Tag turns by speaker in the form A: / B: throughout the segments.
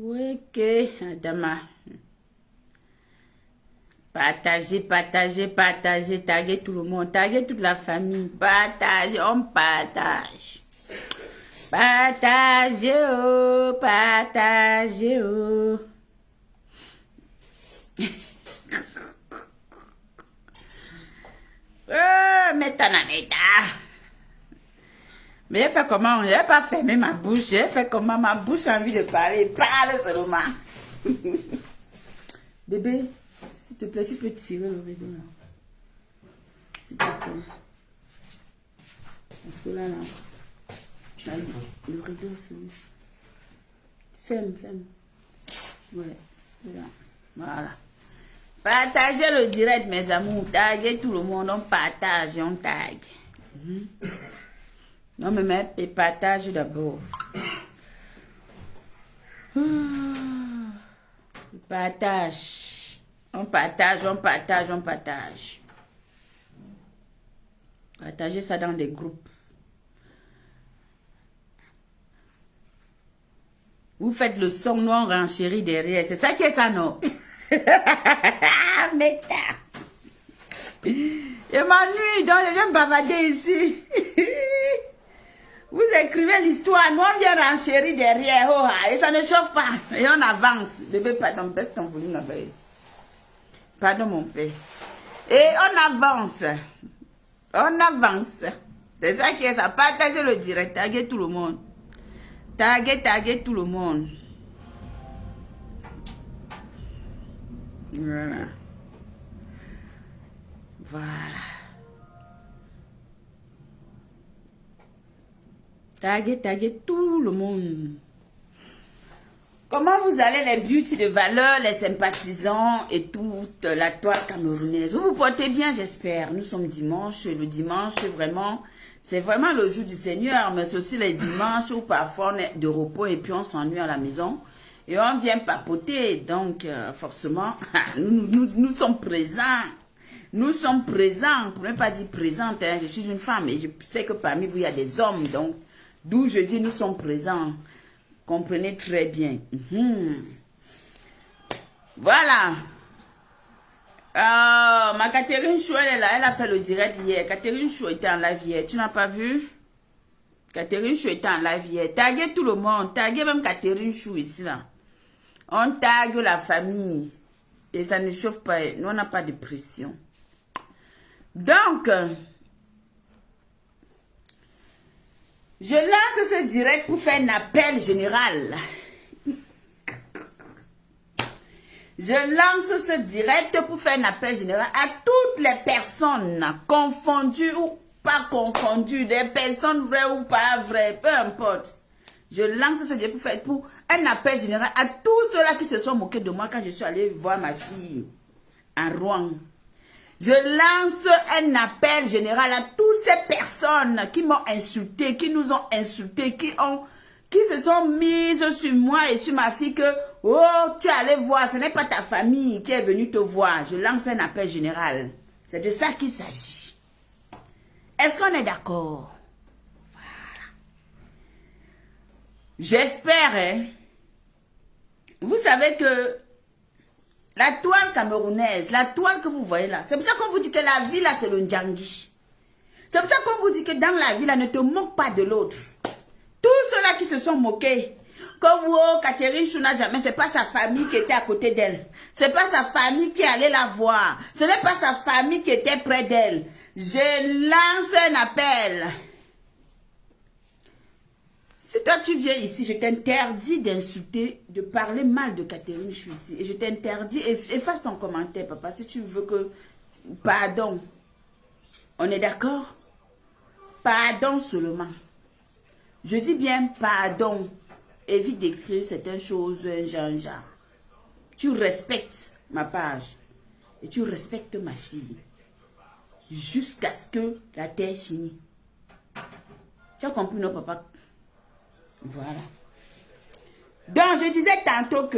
A: Ok, Adama. Partagez, partagez, partagez, taguez tout le monde, taguez toute la famille, partagez, on partage. Partagez, oh, partagez, oh. Métanameta. Mais j'ai fait comment? J'ai pas fermé ma bouche. J'ai fait comment? Ma bouche a envie de parler. Parle seulement. Bébé, s'il te plaît, tu peux tirer le rideau là. S'il te plaît. Parce que là, le rideau, c'est... Ferme, ferme. Ouais, c'est là. Voilà. Partagez le direct, mes amours. Taguez tout le monde. On partage, on tag. Non, mais partage d'abord. Partage. On partage, on partage, on partage. Partagez ça dans des groupes. Vous faites le son, nous on renchérit derrière. C'est ça qui est ça, non? Méta. Je m'ennuie, donc je viens bavader ici. Vous écrivez l'histoire, nous on vient renchérir derrière, oh, et ça ne chauffe pas. Et on avance. Bébé, pardon, baisse ton volume là-bas. Pardon, mon père. Et on avance. On avance. C'est ça qui est ça. Partagez le direct, taguez tout le monde. Taguez tout le monde. Voilà. Voilà. Taguez tout le monde. Comment vous allez les beauty de valeur, les sympathisants et toute la toile camerounaise? Vous vous portez bien, j'espère. Nous sommes dimanche. Le dimanche, vraiment, c'est vraiment le jour du Seigneur. Mais c'est aussi les dimanches où parfois on est de repos et puis on s'ennuie à la maison. Et on vient papoter. Donc, forcément, nous sommes présents. Nous sommes présents. Pour ne pas dire présente, hein, je suis une femme. Et je sais que parmi vous, il y a des hommes. Donc, d'où je dis nous sommes présents. Comprenez très bien. Voilà. Ma Catherine Chou, elle est là. Elle a fait le direct hier. Catherine Chou était en live hier. Tu n'as pas vu? Catherine Chou était en live hier. Taguez tout le monde. Taguez même Catherine Chou ici, là. On tague la famille. Et ça ne chauffe pas. Nous, on n'a pas de pression. Donc... je lance ce direct pour faire un appel général. Je lance ce direct pour faire un appel général à toutes les personnes confondues ou pas confondues, des personnes vraies ou pas vraies, peu importe. Je lance ce direct pour un appel général à tous ceux-là qui se sont moqués de moi quand je suis allée voir ma fille à Rouen. Je lance un appel général à toutes ces personnes qui m'ont insulté, qui nous ont insulté, qui se sont mises sur moi et sur ma fille que, oh, tu es allé voir, ce n'est pas ta famille qui est venue te voir. Je lance un appel général. C'est de ça qu'il s'agit. Est-ce qu'on est d'accord? Voilà. J'espère, hein. Vous savez que la toile camerounaise, la toile que vous voyez là, c'est pour ça qu'on vous dit que la vie là, c'est le Ndjangi. C'est pour ça qu'on vous dit que dans la vie là, ne te moque pas de l'autre. Tous ceux-là qui se sont moqués, comme oh, Catherine Chou n'a jamais, c'est pas sa famille qui était à côté d'elle. C'est pas sa famille qui allait la voir. Ce n'est pas sa famille qui était près d'elle. Je lance un appel. Si toi tu viens ici, je t'interdis d'insulter, de parler mal de Catherine Chou ici. Et je t'interdis, efface ton commentaire, papa, si tu veux que... Pardon. On est d'accord? Pardon seulement. Je dis bien pardon. Évite d'écrire certaines choses, genre. tu respectes ma page et tu respectes ma fille jusqu'à ce que la terre finisse. Tu as compris, non, papa? Voilà. Donc, je disais tantôt que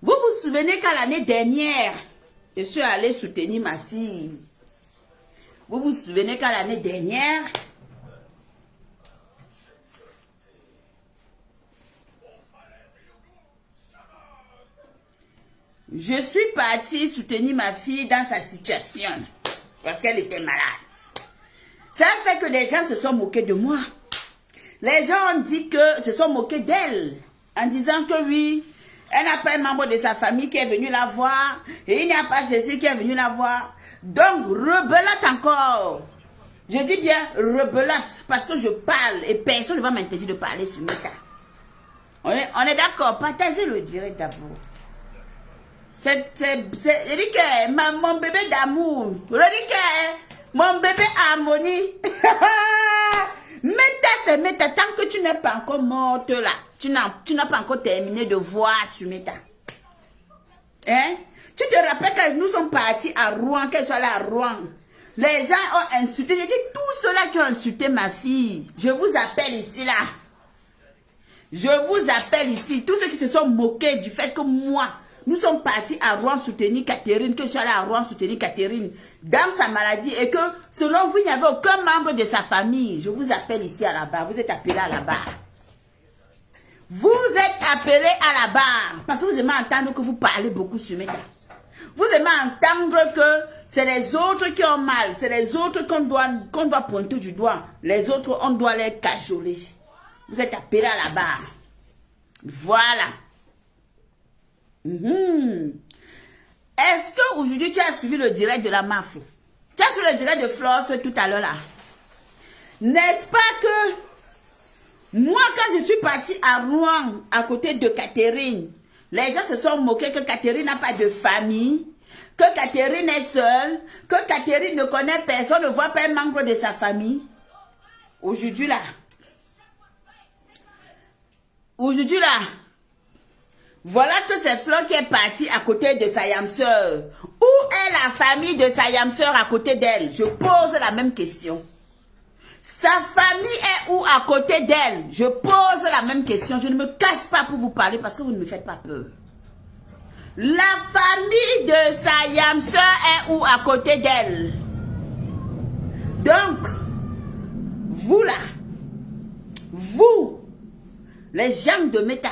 A: vous vous souvenez qu'à l'année dernière, je suis allée soutenir ma fille. Vous vous souvenez qu'à l'année dernière, je suis partie soutenir ma fille dans sa situation parce qu'elle était malade. Ça fait que les gens se sont moqués de moi. Les gens ont dit que se sont moqués d'elle en disant que oui, elle n'a pas un membre de sa famille qui est venu la voir et il n'y a pas ceci qui est venu la voir. Donc, rebelote encore. Je dis bien rebelote parce que je parle et personne ne va m'interdire de parler sur Meta. On est d'accord, partagez le direct d'abord. Je dis que mon bébé d'amour, je dis que mon bébé harmonie. Meta, c'est Meta. Tant que tu n'es pas encore morte là, tu n'as pas encore terminé de voir sur Meta. Hein? Tu te rappelles quand nous sommes partis à Rouen, qu'elle soit là à Rouen. Les gens ont insulté. J'ai dit tous ceux-là qui ont insulté ma fille. Je vous appelle ici là. Je vous appelle ici. Tous ceux qui se sont moqués du fait que moi, nous sommes partis à Rouen soutenir Catherine, que je sois là à Rouen soutenir Catherine dans sa maladie et que selon vous, il n'y avait aucun membre de sa famille. Je vous appelle ici à la barre. Vous êtes appelés à la barre. Vous êtes appelés à la barre. Parce que vous aimez entendre que vous parlez beaucoup sur Meta. Vous aimez entendre que c'est les autres qui ont mal. C'est les autres qu'on doit pointer du doigt. Les autres, on doit les cajoler. Vous êtes appelés à la barre. Voilà. Est-ce qu'aujourd'hui tu as suivi le direct de la MAF? Tu as suivi le direct de Floss tout à l'heure là? N'est-ce pas que moi quand je suis partie à Rouen à côté de Catherine, les gens se sont moqués que Catherine n'a pas de famille, que Catherine est seule, que Catherine ne connaît personne, ne voit pas un membre de sa famille. Aujourd'hui là, voilà que c'est Flo qui est parti à côté de sa yam-sœur. Où est la famille de sa yam-sœur à côté d'elle? Je pose la même question. Sa famille est où à côté d'elle? Je pose la même question. Je ne me cache pas pour vous parler parce que vous ne me faites pas peur. La famille de sa yam-sœur est où à côté d'elle? Donc, vous là, vous, les gens de Meta,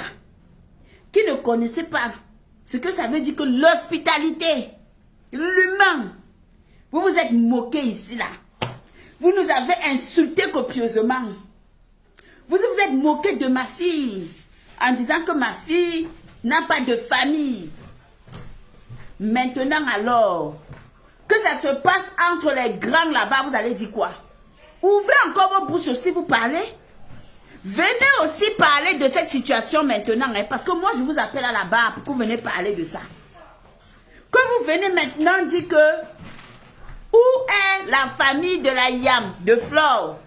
A: qui ne connaissez pas ce que ça veut dire que l'hospitalité, l'humain, vous vous êtes moqués ici là. Vous nous avez insultés copieusement. Vous vous êtes moqués de ma fille en disant que ma fille n'a pas de famille. Maintenant alors, que ça se passe entre les grands là-bas, vous allez dire quoi? Ouvrez encore vos bouches aussi, vous parlez. Venez aussi parler de cette situation maintenant, hein, parce que moi je vous appelle à la barre pour que vous venez parler de ça. Que vous venez maintenant dire que où est la famille de la Yam, de Flore?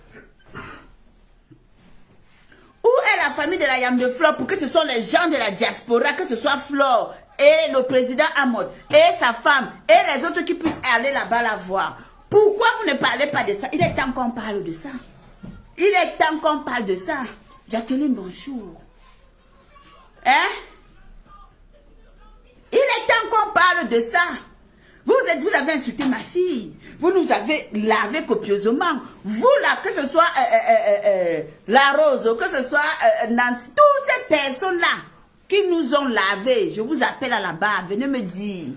A: Où est la famille de la Yam de Flore pour que ce soit les gens de la diaspora, que ce soit Flore et le président Ahmad et sa femme et les autres qui puissent aller là-bas la voir? Pourquoi vous ne parlez pas de ça? Il est temps qu'on parle de ça. Il est temps qu'on parle de ça. Jacqueline, bonjour. Hein? Il est temps qu'on parle de ça. Vous avez insulté ma fille. Vous nous avez lavé copieusement. Vous là, que ce soit La Rose, que ce soit Nancy, toutes ces personnes-là qui nous ont lavé, je vous appelle à la barre, venez me dire.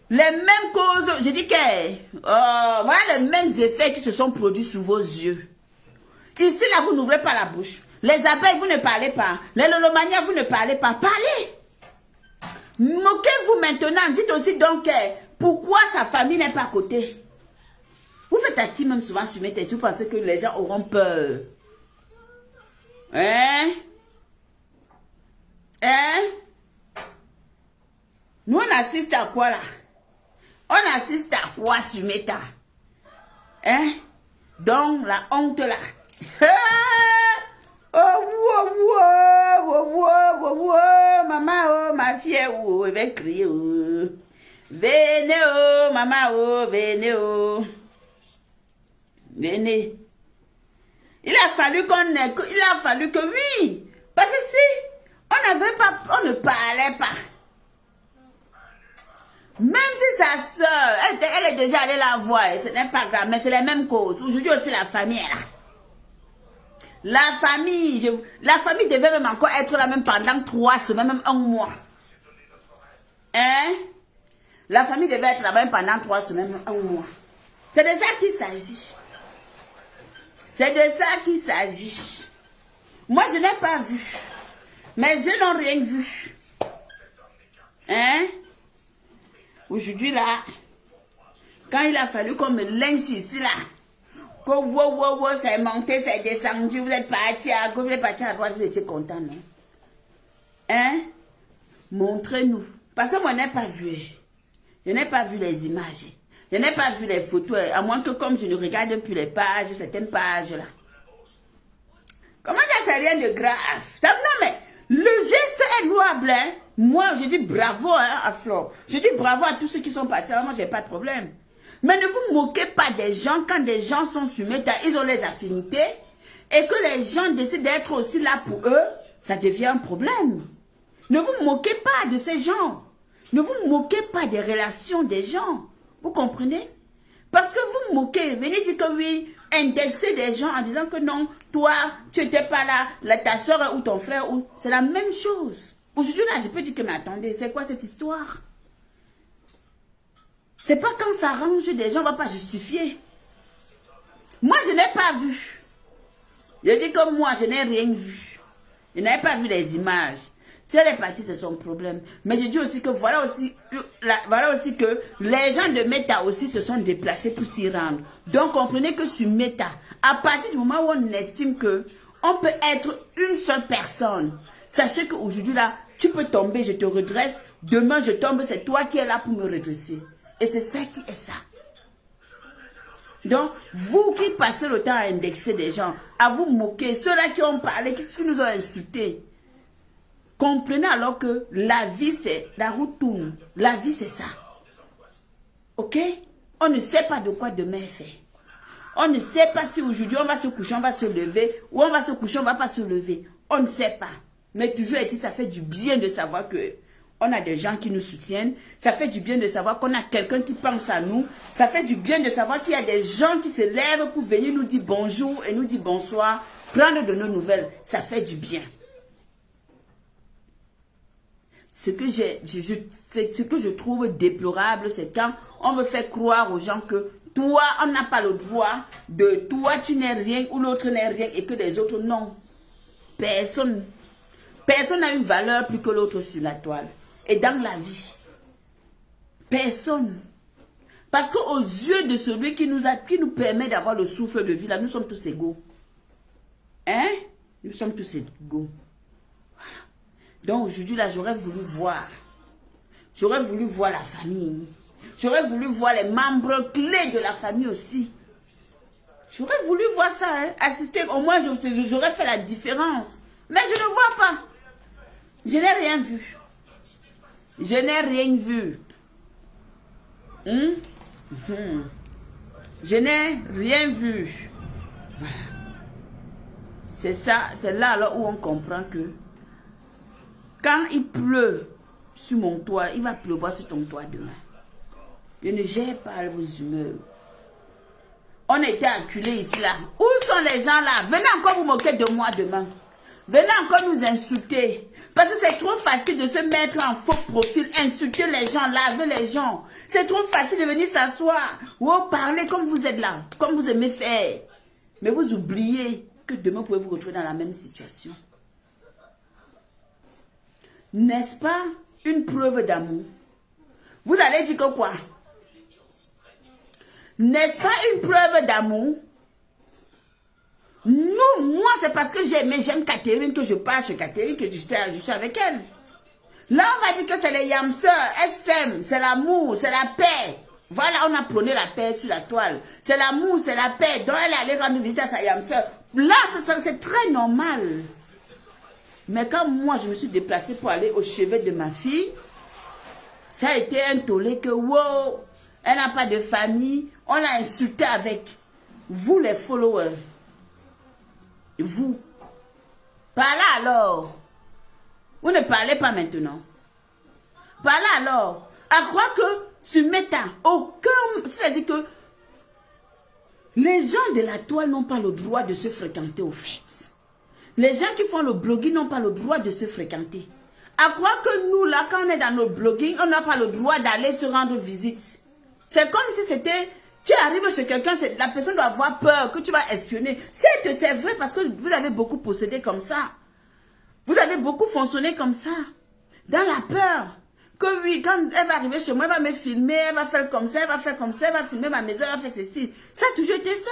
A: Les mêmes causes, je dis que, voilà les mêmes effets qui se sont produits sous vos yeux. Ici, là, vous n'ouvrez pas la bouche. Les abeilles, vous ne parlez pas. Les lolomaniens, vous ne parlez pas. Parlez. Moquez-vous maintenant. Dites aussi donc pourquoi sa famille n'est pas à côté. Vous faites à qui même souvent sur mes têtes, vous pensez que les gens auront peur. Hein? Hein? Nous, on assiste à quoi là? On assiste à quoi sur Meta? Hein? Donc, la honte là. Oh, wow, wow, wow, wow, wow, maman, oh, ma fille, oh, elle va crier, oh. Venez, oh, maman, oh, venez, oh. Venez. Il a fallu que oui. Parce que si on ne parlait pas. Même si sa soeur, elle est déjà allée la voir, ce n'est pas grave, mais c'est la même cause. Aujourd'hui aussi la famille est là. La famille devait même encore être là même pendant 3 semaines, même 1 mois. Hein? La famille devait être là même pendant 3 semaines, même 1 mois. C'est de ça qu'il s'agit. C'est de ça qu'il s'agit. Moi, je n'ai pas vu. Mes yeux n'ont rien vu. Hein? Aujourd'hui, là, quand il a fallu qu'on me lynche ici, là, que wow, c'est monté, c'est descendu, vous êtes parti à gauche, vous êtes parti à droite, vous étiez content, non? Hein? Montrez-nous. Parce que moi, je n'ai pas vu. Je n'ai pas vu les images. Je n'ai pas vu les photos, à moins que comme je ne regarde plus les pages, certaines pages, là. Comment ça, c'est rien de grave? Non, mais le geste est louable, hein? Moi, je dis bravo, hein, à Flore. Je dis bravo à tous ceux qui sont partis. Alors, moi, j'ai pas de problème. Mais ne vous moquez pas des gens quand des gens sont sur Meta, ils ont les affinités, et que les gens décident d'être aussi là pour eux, ça devient un problème. Ne vous moquez pas de ces gens. Ne vous moquez pas des relations des gens. Vous comprenez? Parce que vous moquez, venez dire que oui, indexer des gens en disant que non, toi, tu n'étais pas là, ta soeur ou ton frère, c'est la même chose. Aujourd'hui, là, je peux dire que, mais attendez, c'est quoi cette histoire? C'est pas quand ça arrange des gens, on ne va pas justifier. Moi, je n'ai pas vu. Je dis que moi, je n'ai rien vu. Je n'avais pas vu les images. Si elle est partie, c'est son problème. Mais je dis aussi que voilà aussi que les gens de Meta aussi se sont déplacés pour s'y rendre. Donc, comprenez que sur Meta, à partir du moment où on estime que on peut être une seule personne, sachez qu'aujourd'hui, là, tu peux tomber, je te redresse. Demain, je tombe, c'est toi qui es là pour me redresser. Et c'est ça qui est ça. Donc, vous qui passez le temps à indexer des gens, à vous moquer, ceux-là qui ont parlé, qui nous ont insultés, comprenez alors que la vie, c'est la route tourne. La vie, c'est ça. Ok? On ne sait pas de quoi demain est fait. On ne sait pas si aujourd'hui on va se coucher, on va se lever, ou on va se coucher, on ne va pas se lever. On ne sait pas. Mais toujours est-il, ça fait du bien de savoir que on a des gens qui nous soutiennent. Ça fait du bien de savoir qu'on a quelqu'un qui pense à nous. Ça fait du bien de savoir qu'il y a des gens qui se lèvent pour venir nous dire bonjour et nous dire bonsoir, prendre de nos nouvelles. Ça fait du bien. Ce que je trouve déplorable, c'est quand on me fait croire aux gens que toi, on n'a pas le droit de toi, tu n'es rien ou l'autre n'est rien et que les autres non. Personne n'a une valeur plus que l'autre sur la toile. Et dans la vie, personne. Parce qu'aux yeux de celui qui nous permet d'avoir le souffle de vie, là, nous sommes tous égaux. Hein? Nous sommes tous égaux. Voilà. Donc aujourd'hui, là, j'aurais voulu voir. J'aurais voulu voir la famille. J'aurais voulu voir les membres clés de la famille aussi. J'aurais voulu voir ça, hein? Assister, au moins j'aurais fait la différence. Mais je ne vois pas. Je n'ai rien vu. Je n'ai rien vu. Je n'ai rien vu. Voilà. C'est ça, c'est là alors où on comprend que quand il pleut sur mon toit, il va pleuvoir sur ton toit demain. Je ne gère pas vos humeurs. On a été acculés ici là. Où sont les gens là? Venez encore vous moquer de moi demain. Venez encore nous insulter. Parce que c'est trop facile de se mettre en faux profil, insulter les gens, laver les gens. C'est trop facile de venir s'asseoir ou parler comme vous êtes là, comme vous aimez faire. Mais vous oubliez que demain vous pouvez vous retrouver dans la même situation. N'est-ce pas une preuve d'amour? Vous allez dire que quoi? N'est-ce pas une preuve d'amour? Non, moi c'est parce que j'aime Catherine que je passe chez Catherine, que je suis avec elle. Là on va dire que c'est les yamseurs, elle s'aime, c'est l'amour, c'est la paix. Voilà, on a prôné la paix sur la toile. C'est l'amour, c'est la paix. Donc elle est allée rendre visite à sa yam sœur. Là, c'est très normal. Mais quand moi, je me suis déplacée pour aller au chevet de ma fille, ça a été un tollé que, wow, elle n'a pas de famille. On l'a insulté avec vous, les followers. Vous. Parlez alors. Vous ne parlez pas maintenant. Parlez alors. À croire que sur Meta, aucun... C'est-à-dire que les gens de la toile n'ont pas le droit de se fréquenter au fait. Les gens qui font le blogging n'ont pas le droit de se fréquenter. À croire que nous, là, quand on est dans nos blogging, on n'a pas le droit d'aller se rendre visite. C'est comme si c'était... Tu arrives chez quelqu'un, la personne doit avoir peur que tu vas espionner. C'est vrai parce que vous avez beaucoup possédé comme ça. Vous avez beaucoup fonctionné comme ça. Dans la peur. Que oui, quand elle va arriver chez moi, elle va me filmer, elle va faire comme ça, elle va faire comme ça, elle va filmer ma maison, elle va faire ceci. Ça a toujours été ça.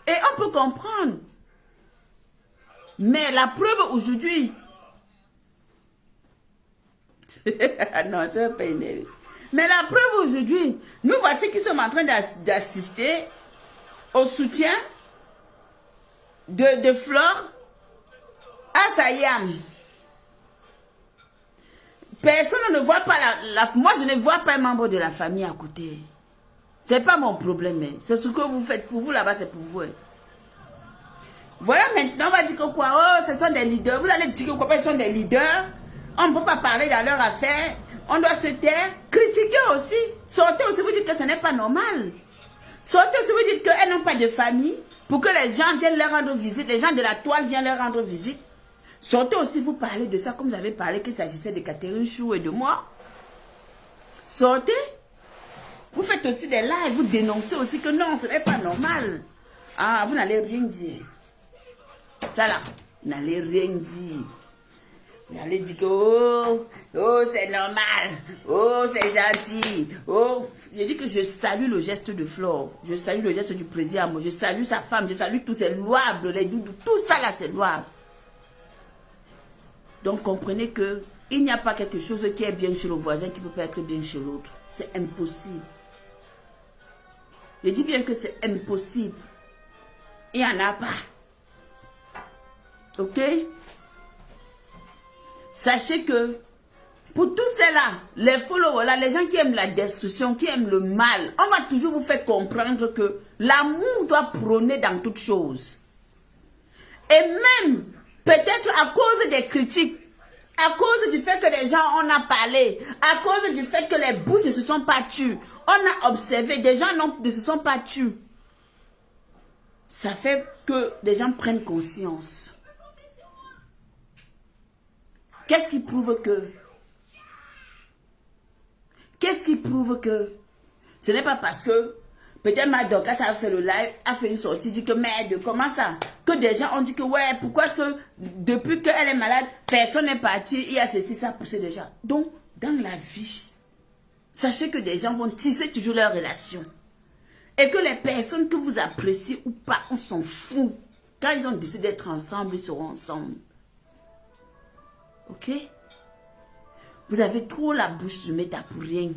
A: Et on peut comprendre. Mais la preuve aujourd'hui... non, ça ne va pas énerver. Mais la preuve aujourd'hui, nous voici qui sommes en train d'assister au soutien de Flore à sa yam. Personne ne voit pas moi je ne vois pas un membre de la famille à côté. C'est pas mon problème. C'est ce que vous faites pour vous là-bas, c'est pour vous. Voilà, maintenant on va dire que quoi, oh, ce sont des leaders. Vous allez dire que quoi, ce sont des leaders. On ne peut pas parler dans leur affaire. On doit se taire. Critiquer aussi. Sortez aussi, vous dites que ce n'est pas normal. Sortez aussi, vous dites qu'elles n'ont pas de famille. Pour que les gens viennent leur rendre visite. Les gens de la toile viennent leur rendre visite. Sortez aussi, vous parlez de ça, comme vous avez parlé qu'il s'agissait de Catherine Chou et de moi. Sortez. Vous faites aussi des lives, vous dénoncez aussi que non, ce n'est pas normal. Ah, vous n'allez rien dire. Ça là, vous n'allez rien dire. Vous allez dire que oh c'est normal, oh c'est gentil, oh. Je dis que je salue le geste de Flore, je salue le geste du président, je salue sa femme, je salue tous ces louables, les doudous, tout ça là c'est louable. Donc comprenez que il n'y a pas quelque chose qui est bien chez le voisin qui ne peut pas être bien chez l'autre. C'est impossible. Je dis bien que c'est impossible. Il n'y en a pas. Ok? Sachez que pour tous ceux-là, les followers, là, les gens qui aiment la destruction, qui aiment le mal, on va toujours vous faire comprendre que l'amour doit prôner dans toutes choses. Et même, peut-être à cause des critiques, à cause du fait que les gens en ont parlé, à cause du fait que les bouches ne se sont pas tues, on a observé, des gens ne se sont pas tus. Ça fait que les gens prennent conscience. Qu'est-ce qui prouve que? Qu'est-ce qui prouve que? Ce n'est pas parce que peut-être Madoka, ça a fait le live, a fait une sortie, dit que merde, comment ça? Que des gens ont dit que ouais, pourquoi est-ce que depuis qu'elle est malade, personne n'est parti, il y a ceci, ça a poussé déjà. Donc, dans la vie, sachez que des gens vont tisser toujours leurs relations. Et que les personnes que vous appréciez ou pas, on s'en fout. Quand ils ont décidé d'être ensemble, ils seront ensemble. Ok? Vous avez trop la bouche sur Meta pour rien.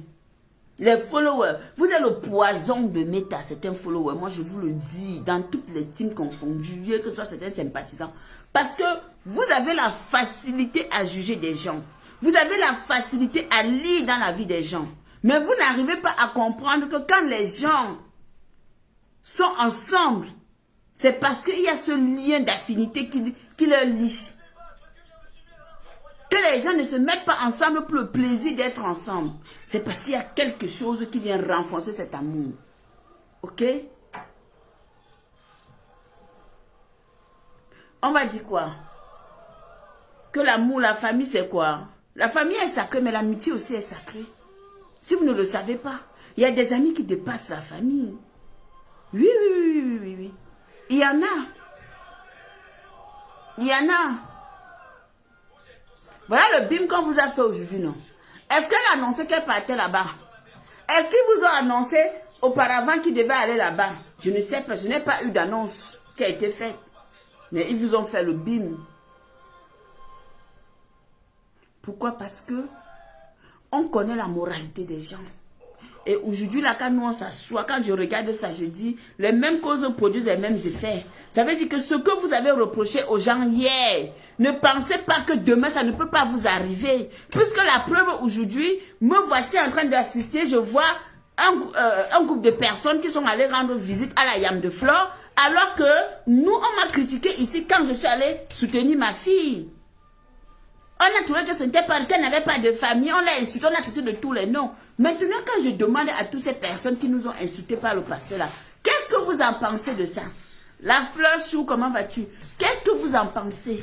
A: Les followers, vous êtes le poison de Meta, c'est un follower. Moi, je vous le dis, dans toutes les teams confondues, que ce soit certains sympathisants. Parce que vous avez la facilité à juger des gens. Vous avez la facilité à lire dans la vie des gens. Mais vous n'arrivez pas à comprendre que quand les gens sont ensemble, c'est parce qu'il y a ce lien d'affinité qui leur lie. Que les gens ne se mettent pas ensemble pour le plaisir d'être ensemble. C'est parce qu'il y a quelque chose qui vient renforcer cet amour. Ok? On va dire quoi? Que l'amour, la famille, c'est quoi? La famille est sacrée, mais l'amitié aussi est sacrée. Si vous ne le savez pas, il y a des amis qui dépassent la famille. Oui, oui, oui, oui, oui, oui. Il y en a. Il y en a. Voilà le bim qu'on vous a fait aujourd'hui, non? Est-ce qu'elle a annoncé qu'elle partait là-bas? Est-ce qu'ils vous ont annoncé auparavant qu'ils devaient aller là-bas? Je ne sais pas, je n'ai pas eu d'annonce qui a été faite. Mais ils vous ont fait le bim. Pourquoi? Parce que on connaît la moralité des gens. Et aujourd'hui, là, quand nous on s'assoit, quand je regarde ça, je dis, les mêmes causes produisent les mêmes effets. Ça veut dire que ce que vous avez reproché aux gens hier, ne pensez pas que demain, ça ne peut pas vous arriver. Puisque la preuve aujourd'hui, me voici en train d'assister, je vois un groupe de personnes qui sont allées rendre visite à la Yam de Flore, alors que nous, on m'a critiqué ici quand je suis allée soutenir ma fille. On a trouvé que ce n'était pas, qu'elle n'avait pas de famille, on l'a insulté, on a traité de tous les noms. Maintenant, quand je demande à toutes ces personnes qui nous ont insultés par le passé là, qu'est-ce que vous en pensez de ça? La fleur chou, comment vas-tu? Qu'est-ce que vous en pensez?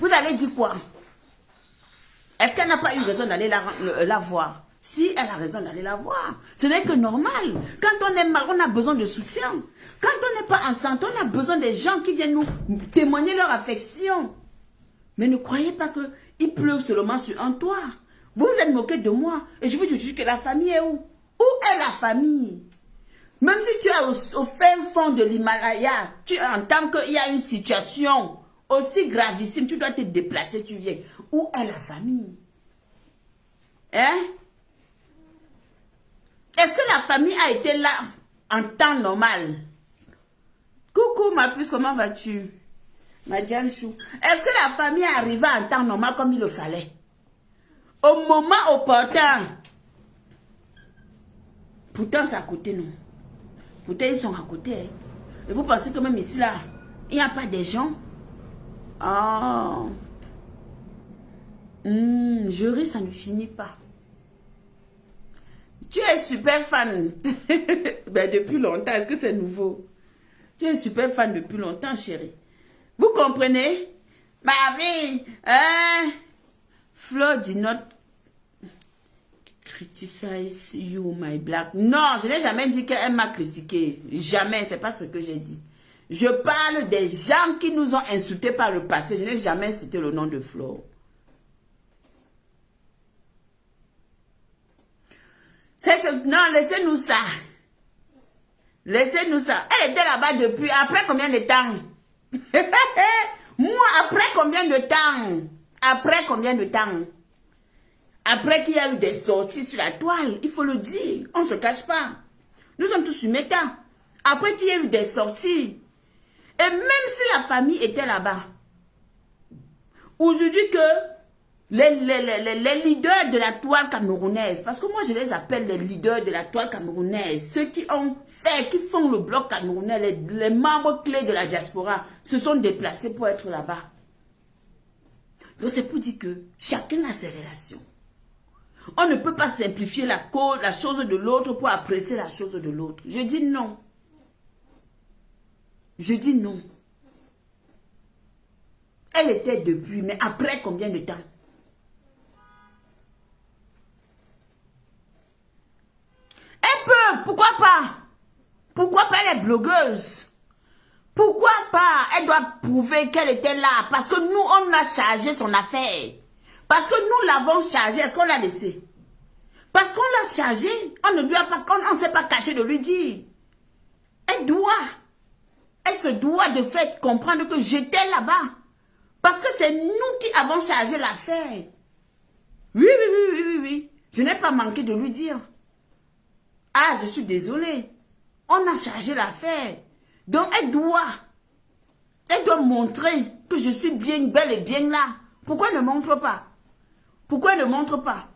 A: Vous allez dire quoi? Est-ce qu'elle n'a pas eu raison d'aller la voir? Si elle a raison d'aller la voir, ce n'est que normal. Quand on est mal, on a besoin de soutien. Quand on n'est pas en santé, on a besoin des gens qui viennent nous témoigner leur affection. Mais ne croyez pas qu'il pleut seulement sur un toit. Vous vous êtes moqué de moi. Et je vous dis que la famille est où? Où est la famille? Même si tu es au fin fond de l'Himalaya, tu entends qu'il y a une situation aussi gravissime, tu dois te déplacer, tu viens. Où est la famille? Hein? Est-ce que la famille a été là en temps normal? Coucou ma puce, comment vas-tu? Madiane Chou. Est-ce que la famille est arrivée en temps normal comme il le fallait? Au moment opportun. Pourtant, c'est à côté, non? Pourtant, ils sont à côté. Hein? Et vous pensez que même ici, là, il n'y a pas des gens? Oh. Je ris, ça ne finit pas. Tu es super fan. Ben, depuis longtemps, est-ce que c'est nouveau? Tu es super fan depuis longtemps, chérie. Vous comprenez? Ma vie, hein? Flo did not criticize you, my black. Non, je n'ai jamais dit qu'elle m'a critiqué. Jamais, c'est pas ce que j'ai dit. Je parle des gens qui nous ont insultés par le passé. Je n'ai jamais cité le nom de Flo. Non, laissez-nous ça. Laissez-nous ça. Elle était là-bas depuis, après combien de temps? Moi, après combien de temps? Après combien de temps? Après qu'il y a eu des sorties sur la toile, il faut le dire, on ne se cache pas. Nous sommes tous sur Méta. Après qu'il y a eu des sorties, et même si la famille était là-bas, aujourd'hui que les leaders de la toile camerounaise, parce que moi je les appelle les leaders de la toile camerounaise, ceux qui ont fait, qui font le bloc camerounais, les membres clés de la diaspora, se sont déplacés pour être là-bas. Donc c'est pour dire que chacun a ses relations. On ne peut pas simplifier la chose de l'autre pour apprécier la chose de l'autre. Je dis non. Je dis non. Elle était depuis, mais après combien de temps? Elle peut, pourquoi pas? Pourquoi pas elle est blogueuse? Pourquoi pas? Elle doit prouver qu'elle était là. Parce que nous, on a chargé son affaire. Parce que nous l'avons chargé. Est-ce qu'on l'a laissé? Parce qu'on l'a chargé. On ne doit pas, on ne s'est pas caché de lui dire. Elle se doit de faire comprendre que j'étais là-bas. Parce que c'est nous qui avons chargé l'affaire. Oui. Je n'ai pas manqué de lui dire. Ah, je suis désolée. On a chargé l'affaire. Donc, elle doit montrer que je suis bien, bel et bien là. Pourquoi elle ne montre pas? Pourquoi elle ne montre pas?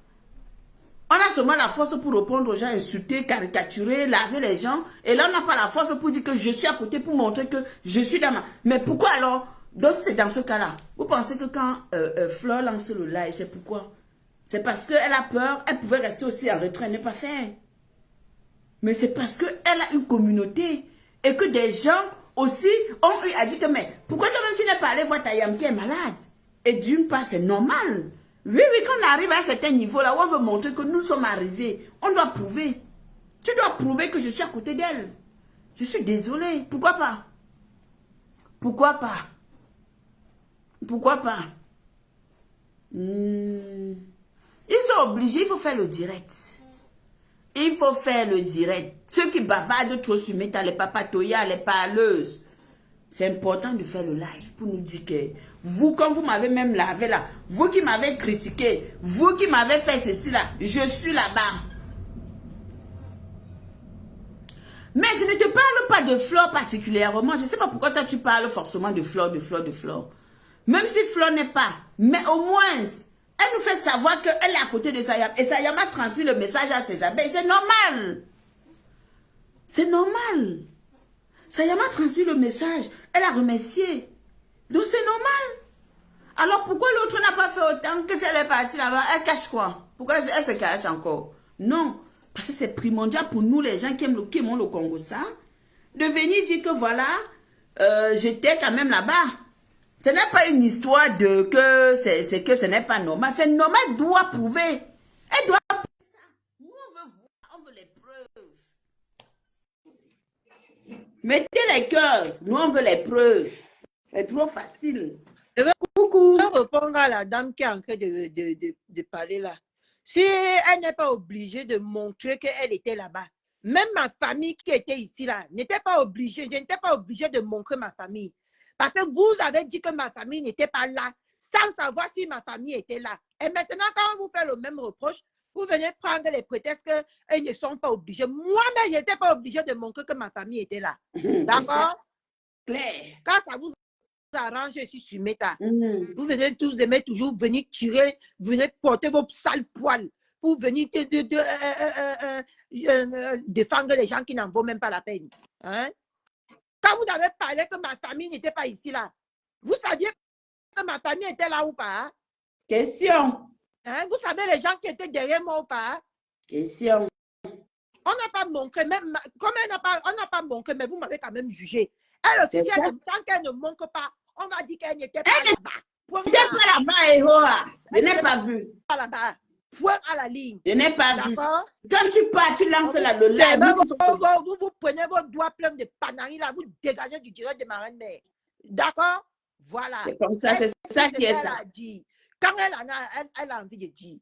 A: On a seulement la force pour répondre aux gens, insulter, caricaturer, laver les gens. Et là, on n'a pas la force pour dire que je suis à côté, pour montrer que je suis dans ma... Mais pourquoi alors? Donc, c'est dans ce cas-là. Vous pensez que quand Fleur lance le live, c'est pourquoi? C'est parce qu'elle a peur, elle pouvait rester aussi en retrait, ne pas faire. Mais c'est parce qu'elle a une communauté. Et que des gens aussi ont eu à dire que, mais pourquoi toi-même tu n'es pas allé voir ta Yam qui est malade? Et d'une part, c'est normal. Oui, quand on arrive à un certain niveau là, où on veut montrer que nous sommes arrivés, on doit prouver. Tu dois prouver que je suis à côté d'elle. Je suis désolée. Pourquoi pas? Pourquoi pas? Pourquoi pas? Ils sont obligés, il faut faire le direct. Il faut faire le direct. Ceux qui bavardent trop sur Méta, les papatoyas, les parleuses, c'est important de faire le live pour nous dire que vous, comme vous m'avez même lavé là, vous qui m'avez critiqué, vous qui m'avez fait ceci là, je suis là-bas. Mais je ne te parle pas de Flore particulièrement. Je ne sais pas pourquoi toi tu parles forcément de Flore, de Flore, de Flore. Même si Flore n'est pas. Mais au moins, elle nous fait savoir qu'elle est à côté de Sayama. Et Sayama transmet le message à ses abeilles. C'est normal. C'est normal. Sayama transmet le message. Elle a remercié. Donc c'est normal. Alors pourquoi l'autre n'a pas fait autant que si elle est partie là-bas? Elle cache quoi? Pourquoi elle se cache encore? Non. Parce que c'est primordial pour nous, les gens qui aiment le Congo, ça, de venir dire que voilà, j'étais quand même là-bas. Ce n'est pas une histoire de que c'est que ce n'est pas normal. C'est normal, elle doit prouver. Elle doit prouver ça. Nous, on veut voir, on veut les preuves. Mettez les cœurs. Nous, on veut les preuves. C'est trop facile.
B: Coucou. Je vais répondre à la dame qui est en train de parler là. Si elle n'est pas obligée de montrer qu'elle était là-bas, même ma famille qui était ici là, n'était pas obligée, je n'étais pas obligée de montrer ma famille. Parce que vous avez dit que ma famille n'était pas là, sans savoir si ma famille était là. Et maintenant, quand on vous fait le même reproche, vous venez prendre les prétextes qu'ils ne sont pas obligés. Moi-même, je n'étais pas obligée de montrer que ma famille était là. D'accord?
A: Clair.
B: Quand ça vous arrange ici sur Meta, vous venez tous aimer toujours venir tirer, venez porter vos sales poils pour venir défendre les gens qui n'en vaut même pas la peine. Hein? Quand vous avez parlé que ma famille n'était pas ici là, vous saviez que ma famille était là ou pas?
A: Question.
B: Hein? Vous savez les gens qui étaient derrière moi ou pas?
A: Question.
B: On n'a pas montré, même comme on n'a pas montré, mais vous m'avez quand même jugé. Elle aussi, tant qu'elle ne montre pas, on va dire qu'elle n'était pas là-bas.
A: Elle n'était pas là-bas, Ehoa. Je n'ai pas vu.
B: Pas là-bas. Point à la ligne.
A: Je n'ai pas vu. Quand tu pars, tu lances là
B: le
A: live.
B: Vous prenez vos doigts pleins de panaris là, vous dégagez du direct de ma reine-mère. D'accord? Voilà.
A: C'est comme ça, c'est ça qui est ça.
B: Quand elle a envie de dire,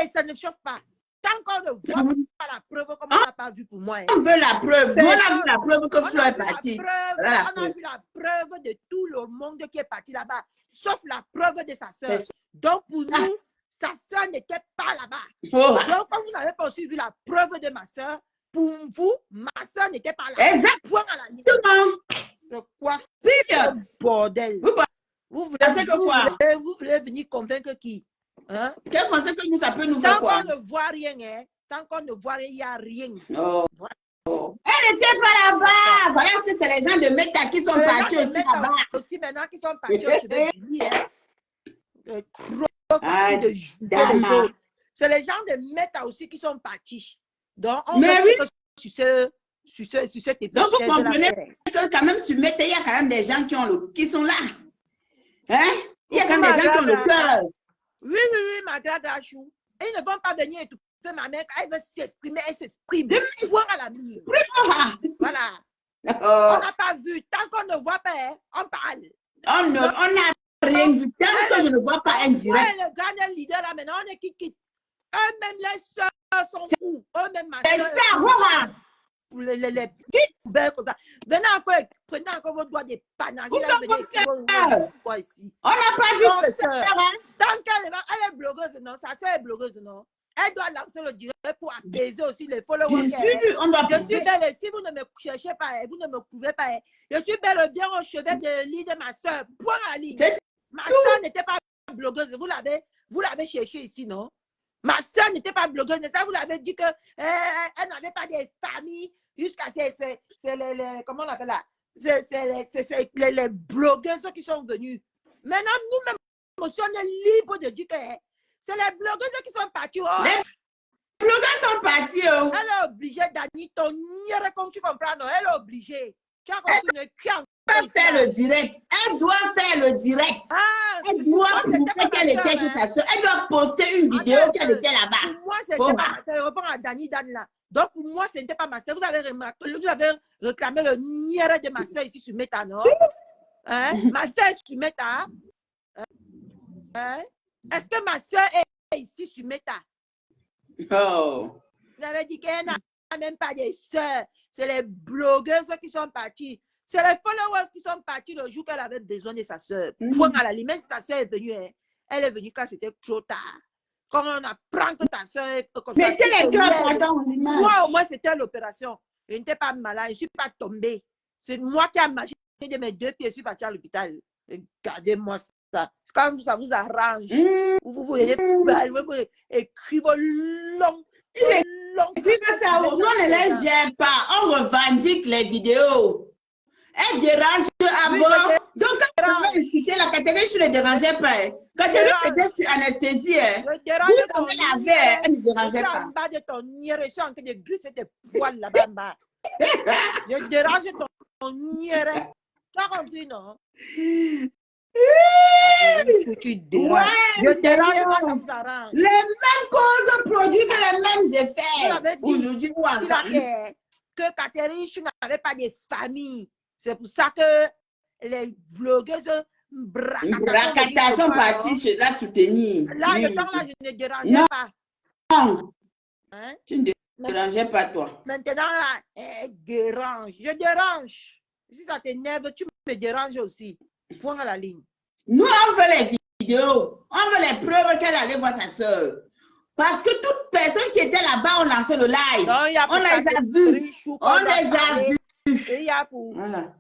B: et ça ne chauffe pas. Tant qu'on ne voit pas la preuve, comme on n'a pas vu pour moi.
A: On veut la preuve. On a vu la preuve que Flo est parti.
B: On a vu la preuve de tout le monde qui est parti là-bas, sauf la preuve de sa soeur. Donc pour nous, sa soeur n'était pas là-bas. Donc quand vous n'avez pas aussi vu la preuve de ma soeur, pour vous, ma soeur n'était pas là.
A: Exactement.
B: C'est quoi?
A: Bordel.
B: Vous voulez venir convaincre qui? Hein?
A: Quel pensez que nous, ça peut nous faire quoi?
B: Tant qu'on ne voit rien, hein? Tant qu'on ne voit rien, il n'y a rien.
A: Oh. Voilà. Elle n'était pas là-bas. Voilà que c'est les gens de Meta qui sont partis aussi là-bas.
B: Aussi maintenant qui sont partis au chevet du lit, hein? Le gros facile de juger les autres. C'est les gens de Meta aussi qui sont partis. Donc, on
A: mais oui.
B: Sur cette époque.
A: Donc, vous comprenez que quand même sur Meta, il y a quand même des gens qui sont là. Hein? Il y a quand même des gens qui ont le cœur.
B: Oui, ma Gradachou. Et ils ne vont pas venir et tout. Ma mère, elle veut s'exprimer, elle s'exprime. Voir à la mine. Voilà. On n'a pas vu. Tant qu'on ne voit pas, on parle.
A: On n'a rien vu. Tant que je ne vois pas un direct.
B: Ouais, le grand leader là, maintenant, on est qui. Eux-mêmes, les soeurs sont où? Eux-mêmes, ma soeur.
A: C'est ça,
B: les poubelles comme ça. Venez encore, prenez encore vos doigts des panaris.
A: On n'a pas vu vos soeurs.
B: Tant qu'elle est blogueuse, non? Sa soeur est blogueuse, non? Elle doit lancer le direct pour apaiser aussi les followers.
A: Bien sûr, on doit
B: je suis belle, si vous ne me cherchez pas, vous ne me pouvez pas. Je suis bel et bien au chevet de lit de ma soeur. Point à ligne. Ma soeur n'était pas blogueuse. Vous l'avez cherché ici, non? Ma soeur n'était pas blogueuse. Ça, vous l'avez dit qu'elle n'avait pas de famille jusqu'à comment on appelle là? C'est les blogueuses qui sont venues. Maintenant, nous-mêmes, on est libre de dire que c'est les blogueuses qui sont partis. Oh.
A: Les blogueurs sont partis. Oh.
B: Elle est obligée, Dani, ton nière, comme tu comprends, non? Elle est obligée. Tu as compris,
A: elle doit faire le direct. Elle doit faire le direct. Elle doit prouver qu'elle était chez sa soeur. Elle doit poster une vidéo qu'elle était là-bas.
B: Pour moi, c'était pas ça répond à Dani Dan là. Donc, pour moi, ce n'était pas ma soeur. Vous avez réclamé le nière de ma soeur ici sur Meta, non? Hein? Ma soeur est sur Meta. Hein? Est-ce que ma soeur est ici sur Meta?
A: Oh.
B: Vous avez dit qu'elle n'a même pas de soeurs. C'est les blogueuses qui sont parties. C'est les followers qui sont partis le jour qu'elle avait besoin de sa soeur. Point à la limite, sa soeur est venue. Hein. Elle est venue quand c'était trop tard. Quand on apprend que ta soeur est comme ça.
A: Mettez les cœurs pendant l'image.
B: Moi, au moins, c'était l'opération. Je n'étais pas malade, je ne suis pas tombée. C'est moi qui ai marché de mes 2 pieds, je suis partie à l'hôpital. Regardez-moi ça. Quand ça vous arrange, vous voyez, vous écrivez vos longs.
A: Écrivez ça, nous on ne les gère pas, on revendique les vidéos. Elle dérange avant. Donc, quand on va insulter la Catherine, je ne dérangeais pas. Catherine, c'était sur anesthésie. Vous avez la veille, elle ne dérangeait pas.
B: Je suis en bas de ton nière, je suis en train de glisser tes poils là-bas en bas. Je dérange ton nière. Tu as compris, non? Tu déranges. Je dérange quand ça vous arrange.
A: Les mêmes causes produisent les mêmes effets.
B: Aujourd'hui, que Catherine n'avait pas de famille. C'est pour ça que les blogueuses
A: Bracata sont parties la soutenir.
B: Là,
A: oui,
B: le temps là, je ne dérangeais pas.
A: Non.
B: Hein?
A: Tu ne dérangeais pas, toi.
B: Maintenant, là, elle dérange. Je dérange. Si ça t'énerve, tu me déranges aussi. Point à la ligne.
A: Nous, on veut les vidéos. On veut les preuves qu'elle allait voir sa soeur. Parce que toute personne qui était là-bas, on lançait le live.
B: Non,
A: on les a vus. On les a vus.
B: Et il y a pour...
A: Voilà.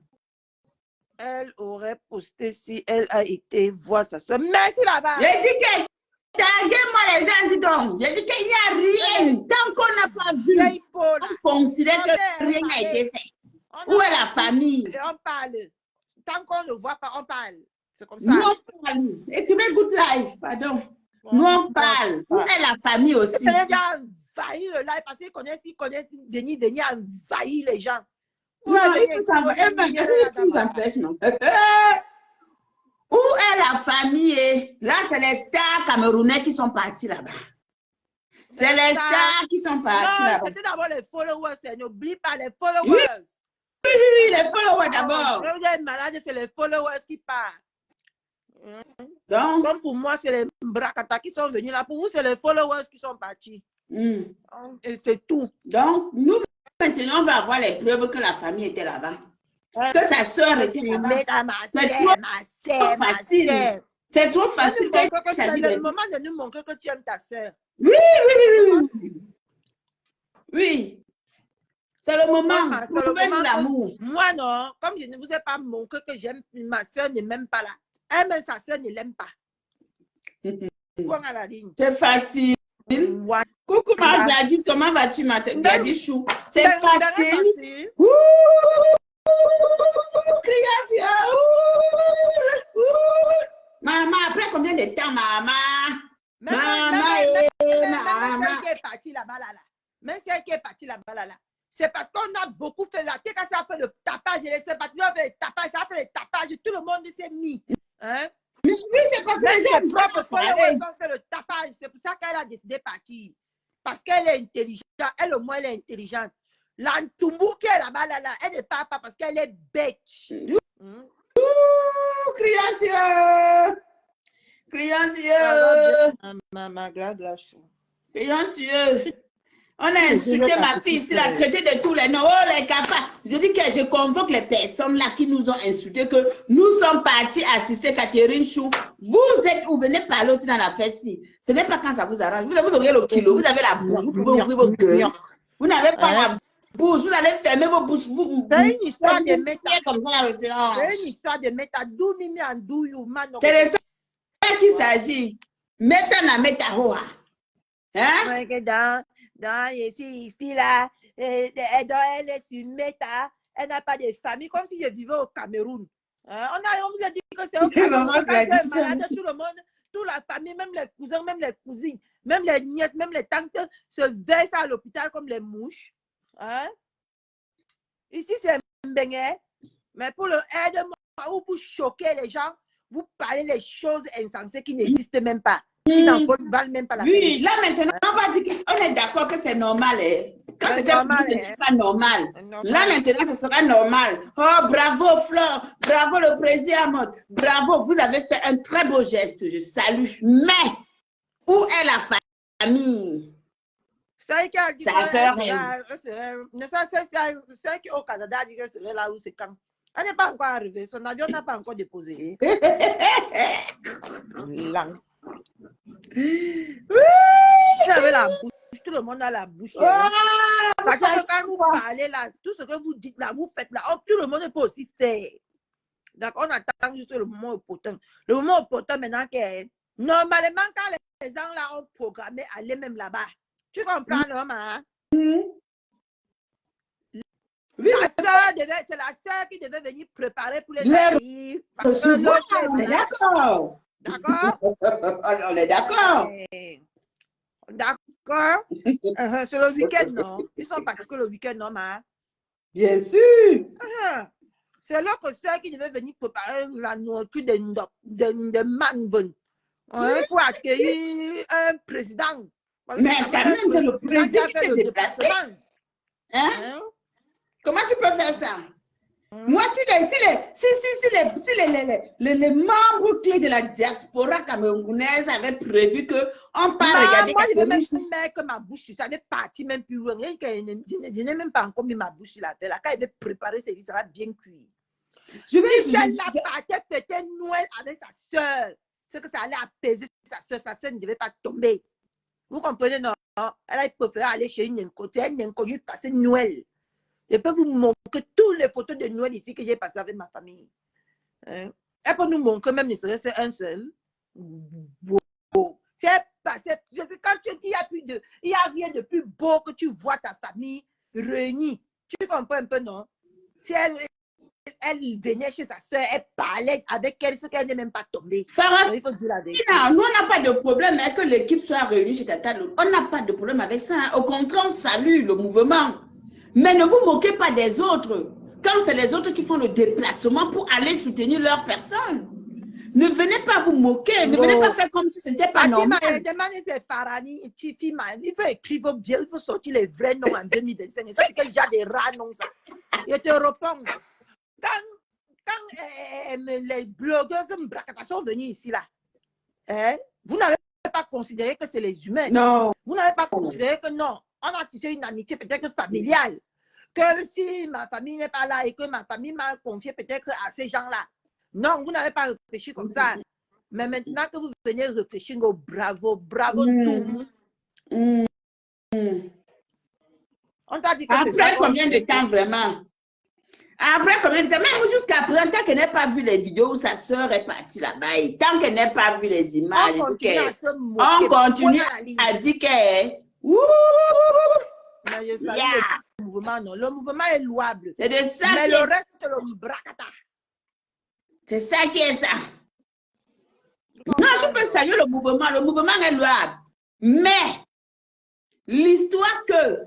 B: Elle aurait posté si elle a été voir sa soeur. Merci là-bas.
A: J'ai dit que taguez-moi les gens, dis donc. J'ai dit qu'il n'y a rien. Tant qu'on n'a pas vu, on considère que rien n'a été fait. Où est la famille?
B: Et on parle. Tant qu'on ne voit pas, on parle. C'est comme ça.
A: Nous, on parle. Écrivez Good Life, pardon. Nous, on parle. Où est la famille aussi?
B: Il a envahi le live parce qu'il connaît Denis. Denis a envahi les gens.
A: Ouais, est-ce que vous empêche, non? Où est la famille? Là, c'est les stars camerounais qui sont partis là-bas. C'est les stars qui sont partis là-bas.
B: C'était d'abord les followers. N'oublie pas les followers.
A: Oui, les followers d'abord.
B: Les malades, c'est les followers qui partent.
A: Donc,
B: comme pour moi, c'est les bracata qui sont venus là. Pour vous, c'est les followers qui sont partis. Et c'est tout.
A: Donc, nous, maintenant, on va avoir les preuves que la famille était là-bas. Que sa soeur était là-bas. C'est trop facile. C'est trop facile.
B: C'est le moment de nous montrer que tu aimes ta soeur.
A: Oui. Oui. C'est le moment. Vous pouvez nous l'amour.
B: Moi, non. Comme je ne vous ai pas montré que j'aime ma soeur, ne m'aime pas là. Elle, même sa soeur, ne l'aime pas. Point à la ligne.
A: C'est facile. Coucou, ma Gladys, comment vas-tu, ma Gladys Chou? C'est facile. Création. Maman, après combien de temps, maman?
B: Même celle qui est partie là-bas, là. Même celle qui est partie là-bas, là. C'est parce qu'on a beaucoup fait la tête, ça a fait le tapage, les sympathisants ont fait le tapage, ça a fait le tapage, tout le monde s'est mis. Hein?
A: Mais oui, c'est parce que
B: ses propres followers ont fait le tapage, c'est pour ça qu'elle a décidé de partir. Parce qu'elle est intelligente, elle au moins elle est intelligente. L'Antumbu qui est là-bas, là, elle ne part pas parce qu'elle est bête.
A: Créancieux! Créancieux! On a insulté ma fille ici, l'a traité de tous les noms. Oh, les cafards. Je dis que je convoque les personnes là qui nous ont insultés, que nous sommes partis assister Catherine Chou. Vous êtes où? Venez parler aussi dans la fête-ci. Ce n'est pas quand ça vous arrange. Vous aurez le kilo, vous avez la bouche, vous pouvez ouvrir vos gueules. Vous n'avez pas la bouche, vous allez fermer vos bouches.
B: C'est une histoire de méta.
A: C'est
B: une histoire de méta.
A: C'est de ça qu'il s'agit. Méta na méta hoa.
B: Hein? Ici, là, elle est une méta, elle n'a pas de famille, comme si je vivais au Cameroun. On vous a dit que c'est au Cameroun, tout le monde, toute la famille, même les cousins, même les cousines, même les nièces, même les tantes se versent à l'hôpital comme les mouches. Hein? Ici, c'est Mbengé, mais pour le aide-moi ou pour choquer les gens, vous parlez les choses insensées qui n'existent même pas. Qui n'en valent même pas la peine.
A: Oui, là maintenant, on va dire qu'on est d'accord que c'est normal. Quand c'était normal, ce n'était pas normal. Là maintenant, ce sera normal. Oh, bravo Flore, bravo le président Ahmed, bravo, vous avez fait un très beau geste, je salue. Mais, où est la famille?
B: C'est qui a dit
A: sa soeur
B: c'est qui au Canada a dit que serait là où c'est quand. Elle n'est pas encore arrivée, son avion n'a pas encore déposé. Oui, j'avais la bouche, tout le monde a la bouche. Parce que quand vous parlez là, tout ce que vous dites là, vous faites là, tout le monde peut aussi faire. Donc, on attend juste le moment opportun. Le moment opportun maintenant, normalement, quand les gens là ont programmé aller même là-bas, tu comprends, non, hein?
A: Oui,
B: c'est la sœur qui devait venir préparer pour les
A: les
B: accueillir.
A: on est d'accord.
B: D'accord?
A: On est d'accord.
B: D'accord? C'est le week-end, non? Ils sont partis que le week-end, non, ma?
A: Bien sûr.
B: C'est l'autre sœur qui devait venir préparer la nourriture de Manven pour accueillir un président.
A: Mais quand même, c'est le président qui s'est déplacé. Hein? Comment tu peux faire ça? Moi, si les membres clés de la diaspora camerounaise avaient prévu qu'on part regarder...
B: Moi, je vais même mettre que ma bouche, ça avait parti même plus loin. Je n'ai même pas encore mis ma bouche sur la terre. Quand il avait préparé, ça va bien cuire. Si elle partait fêter Noël avec sa soeur, c'est que ça allait apaiser sa soeur ne devait pas tomber. Vous comprenez, non? Elle a préféré aller chez une inconnue passer Noël. Je peux vous montrer toutes les photos de Noël ici que j'ai passées avec ma famille. Elle peut nous montrer même ne serait-ce un seul. C'est passé. Quand il n'y a rien de plus beau que tu vois ta famille réunie. Tu comprends un peu, non? Si elle venait chez sa soeur, elle parlait avec elle, ce qu'elle n'est même pas tombée. Il faut dire la vérité.
A: Nous, on n'a pas de problème que l'équipe soit réunie chez Tata. On n'a pas de problème avec ça. Au contraire, on salue le mouvement. Mais ne vous moquez pas des autres. Quand c'est les autres qui font le déplacement pour aller soutenir leur personne, ne venez pas vous moquer. Ne venez pas faire comme si ce n'était pas normal.
B: Il faut écrire bien, il faut sortir les vrais noms en 2025. Ça, c'est qu'il y a des rats noms. Ça. Je te réponds. Quand les blogueuses sont venues ici, là, vous n'avez pas considéré que c'est les humains.
A: Non.
B: Vous n'avez pas considéré que non. On a tissé une amitié peut-être familiale. Que si ma famille n'est pas là et que ma famille m'a confié peut-être à ces gens-là. Non, vous n'avez pas réfléchi comme ça. Mais maintenant que vous venez réfléchir, bravo, bravo tout. On t'a dit que
A: après combien de temps vraiment? Après combien de temps? Même jusqu'à présent, tant qu'elle n'a pas vu les vidéos où sa soeur est partie là-bas, et tant qu'elle n'a pas vu les images, on continue à dire qu'elle...
B: Le mouvement, non. Le mouvement est louable.
A: C'est de ça.
B: Mais le reste, c'est le bracata.
A: C'est ça qui est ça. Non, tu peux saluer le mouvement. Le mouvement est louable. Mais l'histoire que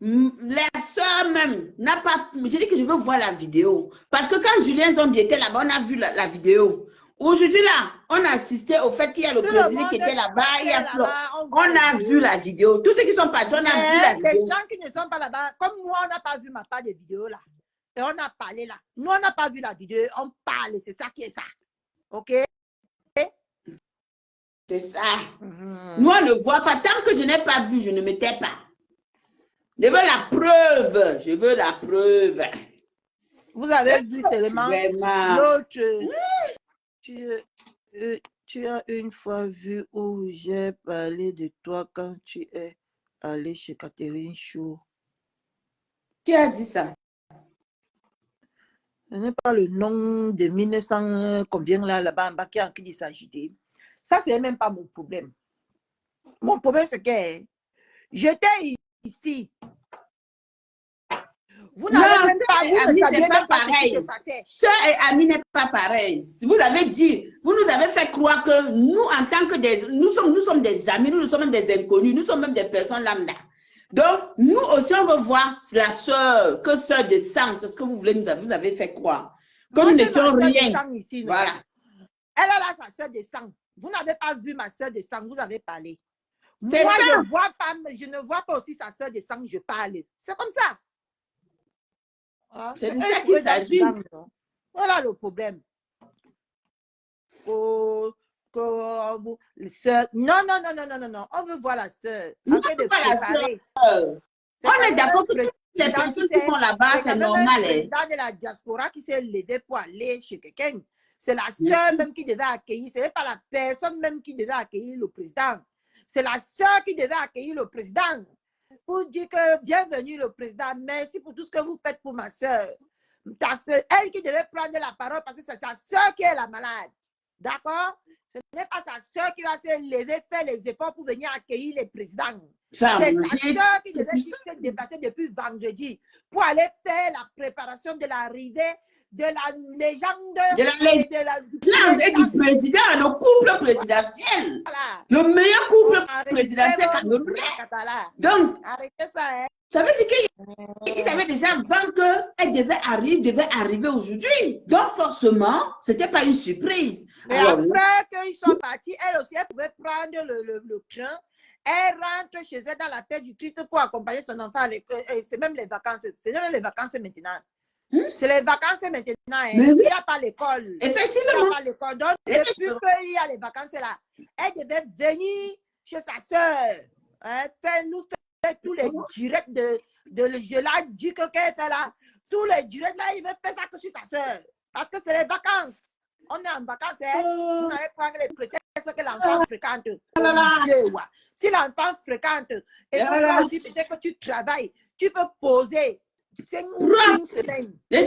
A: la soeur même n'a pas... J'ai dit que je veux voir la vidéo. Parce que quand Julien Zombie était là-bas, on a vu la vidéo. Aujourd'hui, là, on a assisté au fait qu'il y a le président qui était là-bas. On a vu la vidéo. Tous ceux qui sont partis, on a vu la vidéo.
B: Les gens qui ne sont pas là-bas, comme moi, on n'a pas vu ma part de vidéo là. Et on a parlé là. Nous, on n'a pas vu la vidéo. On parle. C'est ça qui est ça. OK?
A: C'est ça. Nous, on ne voit pas. Tant que je n'ai pas vu, je ne me tais pas. Je veux la preuve. Je veux la preuve.
B: Vous avez vu seulement l'autre. Tu as une fois vu où j'ai parlé de toi quand tu es allé chez Catherine Chou.
A: Qui a dit ça?
B: Ce n'est pas le nom de 1900 combien là-bas en bas qui dit s'agiter. Ça, c'est même pas mon problème. Mon problème, c'est que j'étais ici. Vous n'avez même pas, vous ne saviez même pas ce qui se passait.
A: Sœur et ami n'est pas pareil. Si vous avez dit, vous nous avez fait croire que nous, en tant que des... Nous sommes des amis, nous sommes même des inconnus, nous sommes même des personnes lambda. Donc, nous aussi, on veut voir la sœur, que sœur de sang, c'est ce que vous voulez vous avez fait croire. Que nous n'étions rien.
B: Ici,
A: voilà.
B: Elle a là sa sœur de sang. Vous n'avez pas vu ma sœur de sang, vous avez parlé. Moi, je ne vois pas aussi sa sœur de sang, je parle. C'est comme ça.
A: C'est de ça qu'il s'agit.
B: Voilà le problème. Non. On veut voir la sœur.
A: On veut voir la sœur. On est d'accord que toutes les personnes qui sont là-bas, c'est normal.
B: Le président de la diaspora qui s'est levé pour aller chez quelqu'un. C'est la sœur même qui devait accueillir. Ce n'est pas la personne même qui devait accueillir le président. C'est la sœur qui devait accueillir le président. pour dire que bienvenue le président, merci pour tout ce que vous faites pour ma soeur. Elle qui devait prendre la parole parce que c'est sa soeur qui est la malade. D'accord? Ce n'est pas sa soeur qui va se lever, faire les efforts pour venir accueillir les présidents. C'est sa soeur qui devait se déplacer depuis vendredi pour aller faire la préparation de l'arrivée de la légende
A: et du président, le couple présidentiel. Voilà. Le meilleur couple présidentiel camerounais. Donc,
B: arrêtez ça, hein.
A: Ça veut dire qu'ils savaient déjà avant qu'elle devait arriver aujourd'hui. Donc, forcément, ce n'était pas une surprise.
B: Et après qu'ils sont partis, elle aussi, elle pouvait prendre le train. Elle rentre chez elle dans la paix du Christ pour accompagner son enfant à l'école. C'est même les vacances. C'est même les vacances maintenant. C'est les vacances maintenant. Hein. Il n'y a pas l'école.
A: Effectivement.
B: Il n'y a pas l'école. Donc, depuis qu'il y a les vacances là, elle devait venir chez sa soeur. Hein, faire tous les directs de je l'ai dit que qu'elle fait là. Tous les directs là, il veut faire ça que sur sa soeur. Parce que c'est les vacances. On est en vacances. Hein. Vous n'allez prendre les prétextes que l'enfant fréquente. Si l'enfant fréquente et que toi aussi, peut-être que tu travailles, tu peux poser 5 ou une semaine à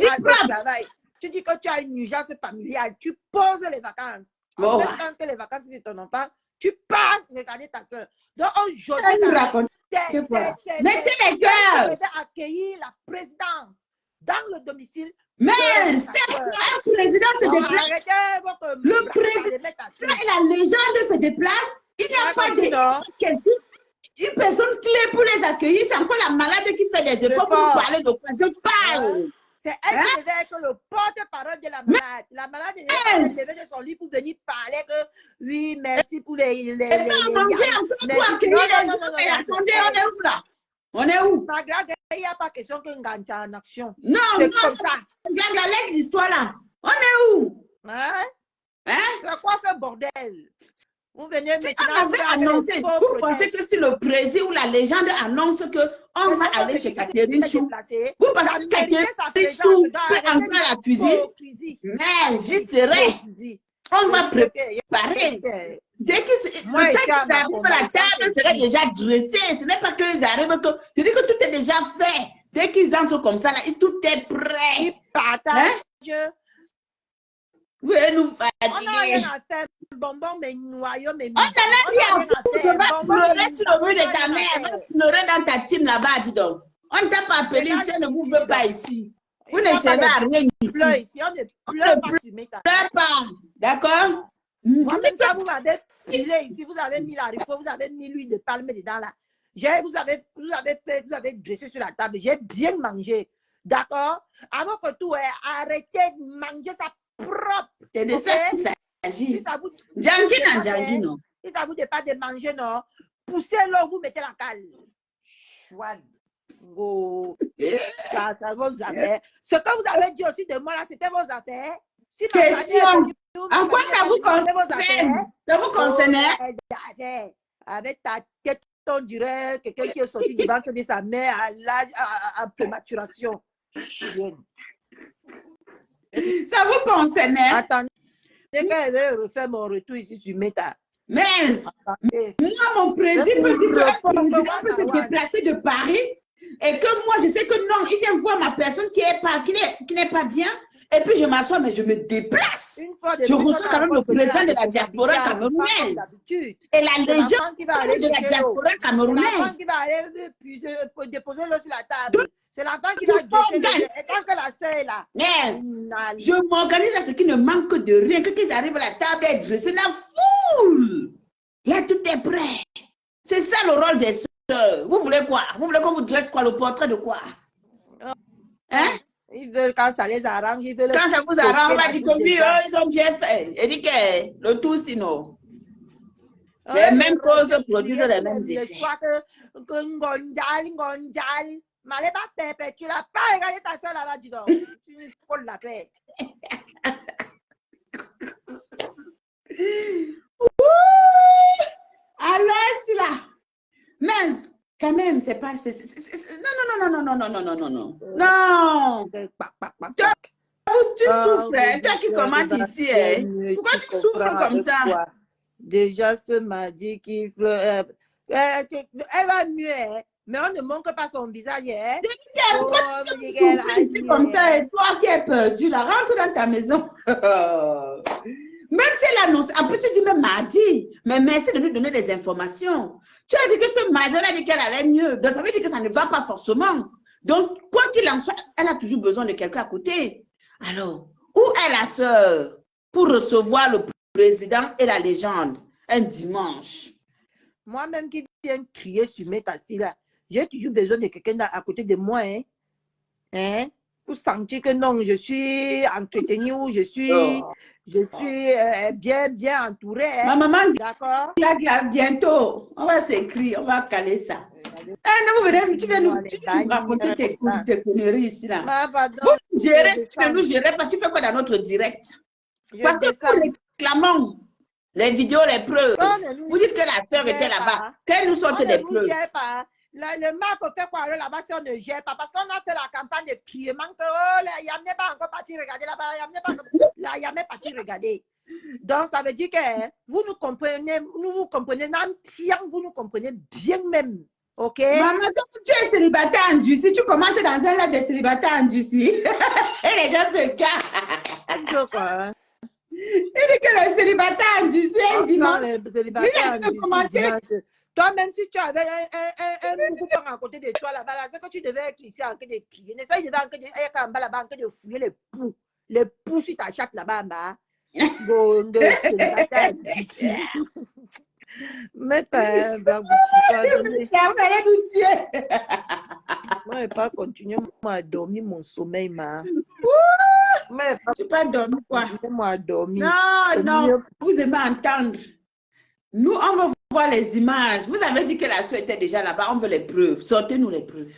B: travail. Tu dis que tu as une urgence familiale, tu poses les vacances. En même temps que les vacances de ton enfant, tu passes regarder ta soeur. Donc aujourd'hui,
A: mettez les cœurs.
B: Accueillir la présidence dans le domicile.
A: Mais c'est quoi un président se déplace? Le président et la légende se déplace. Il n'y a pas une personne clé pour les accueillir. C'est encore la malade qui fait des efforts pour parler de quoi je parle.
B: C'est elle qui devait être le porte-parole de la malade. La malade devait de son lit pour venir parler que oui, merci pour les
A: manger encore pour accueillir les gens. Mais attendez, on est où là? On est où?
B: Il n'y a pas question que Ngancha en action.
A: Non,
B: c'est comme ça.
A: Laisse l'histoire là. On est où?
B: C'est quoi ce bordel? Vous venez
A: si on avait annoncé, vous pensez que si le président ou la légende annonce qu'on va aller chez Catherine Chou, vous pensez que Catherine Chou peut entrer à la cuisine? Mais j'y serai. On va préparer. Dès qu'ils arrivent à la table serait déjà dressée. Ce n'est pas qu'ils arrivent que... Je dis que tout est déjà fait. Dès qu'ils entrent comme ça, là, tout est prêt.
B: Ils partagent.
A: Oui, nous
B: on n'a rien à faire. Bonbon, mais noyau, mais
A: on n'en a rien à faire. Tu vas pleurer sur le mur de ta mère. Va pleurer dans ta team là-bas, dis donc. On t'a pas appelé ici, on ne vous veut pas ici. Vous ne savez rien ici.
B: On ne
A: pleure pas. D'accord?
B: Quand vous m'avez filé ici, vous avez mis la haricot, vous avez mis l'huile de palme dedans là. Vous avez dressé sur la table. J'ai bien mangé. D'accord? Avant que tout, arrêtez de manger ça propre.
A: C'est de ça qu'il s'agit.
B: Si ça vous dépasse de manger, non? Poussez-le, vous mettez la cale. Ça vos affaires. Ce que vous avez dit aussi de moi là, c'était vos affaires. Si
A: question. En quoi ça vous concerne? Ça vous concerne?
B: Avec ta tête, on dirait quelqu'un qui est sorti du ventre de sa mère à l'âge à prématuration.
A: Ça vous concerne?
B: Attendez, qu'elle veut refaire mon retour ici sur Meta.
A: Mais moi, mon président peut dire qu'un président peut se déplacer de Paris et que moi, je sais que non, il vient voir ma personne qui n'est pas bien. Et puis je m'assois, mais je me déplace. Je reçois quand même le président de la diaspora camerounaise. Et la légende de la diaspora camerounaise.
B: C'est l'enfant qui va aller déposer l'eau sur la table. C'est l'enfant qui va déposer. Et tant que la soeur est là.
A: Yes. Je m'organise à ce qui ne manque de rien. Quand ils arrivent à la table, ils dressent la foule. Là, tout est prêt. C'est ça le rôle des soeurs. Vous voulez quoi? Vous voulez qu'on vous dresse quoi? Le portrait de quoi? Hein?
B: Ils veulent quand ça les arrange, ils veulent...
A: Quand ça vous arrange, on va dire que oui, ils ont bien fait. Et dit que le tout, sinon. Les mêmes causes produisent les mêmes effets.
B: M'allez pas pépé, tu l'as pas regardé ta soeur là-bas, dis donc. Tu faut la paix.
A: Alors, c'est là. Mais... Quand même, c'est pas... Non. Non. Tu souffres, hein? Toi qui commentes ici, hein? Pourquoi tu souffres comme ça?
B: Déjà, ce mardi qui... elle va mieux, hein? mais on ne montre pas son visage. Hein?
A: Pourquoi tu peux souffrir comme ça et toi qui es perdu là, rentre dans ta maison. Même si elle annonce, en plus tu dis même mardi, mais merci de nous donner des informations. Tu as dit que ce mardi, elle a dit qu'elle allait mieux. Donc ça veut dire que ça ne va pas forcément. Donc, quoi qu'il en soit, elle a toujours besoin de quelqu'un à côté. Alors, où est la sœur pour recevoir le président et la légende un dimanche?
B: Moi-même qui viens crier sur mes tassis là, j'ai toujours besoin de quelqu'un à côté de moi. Hein? Hein? Pour sentir que non, je suis entretenue, je suis bien entourée. Hein?
A: Ma maman,
B: d'accord?
A: Bientôt, on va s'écrire, on va caler ça. Non, tu viens nous raconter tes conneries ici là. Vous gérez ce que nous gérons pas. Tu fais quoi dans notre direct? Parce que nous réclamons les vidéos, les preuves. Vous dites que la sœur était là-bas. Qu'elle nous sorte des preuves.
B: Le MAP fait quoi là-bas si on ne gère pas? Parce qu'on a fait la campagne de criement que oh, il n'y a pas encore parti regarder là-bas. Il n'y a pas parti regarder. Donc, ça veut dire que vous nous comprenez, vous nous comprenez bien même. Ok?
A: Maman, tu es célibataire en Dussi, tu commentes dans un live de célibataire en Dussi. Et les gens se cachent.
B: Quoi?
A: Il dit que le célibataire en Dussi, un dimanche.
B: Toi-même, si tu avais un beaucoup à côté de toi là-bas, c'est que tu devais être ici en train de crier. Ça, il devait en train de fouiller les poux sur ta chatte là-bas. Mais t'as moi, je vais pas continuer à dormir mon sommeil, ma.
A: Tu peux pas dormir quoi?
B: Moi à dormir.
A: Non, vous aimez entendre. Nous, on veut voir les images. Vous avez dit que la soeur était déjà là-bas. On veut les preuves. Sortez-nous les preuves.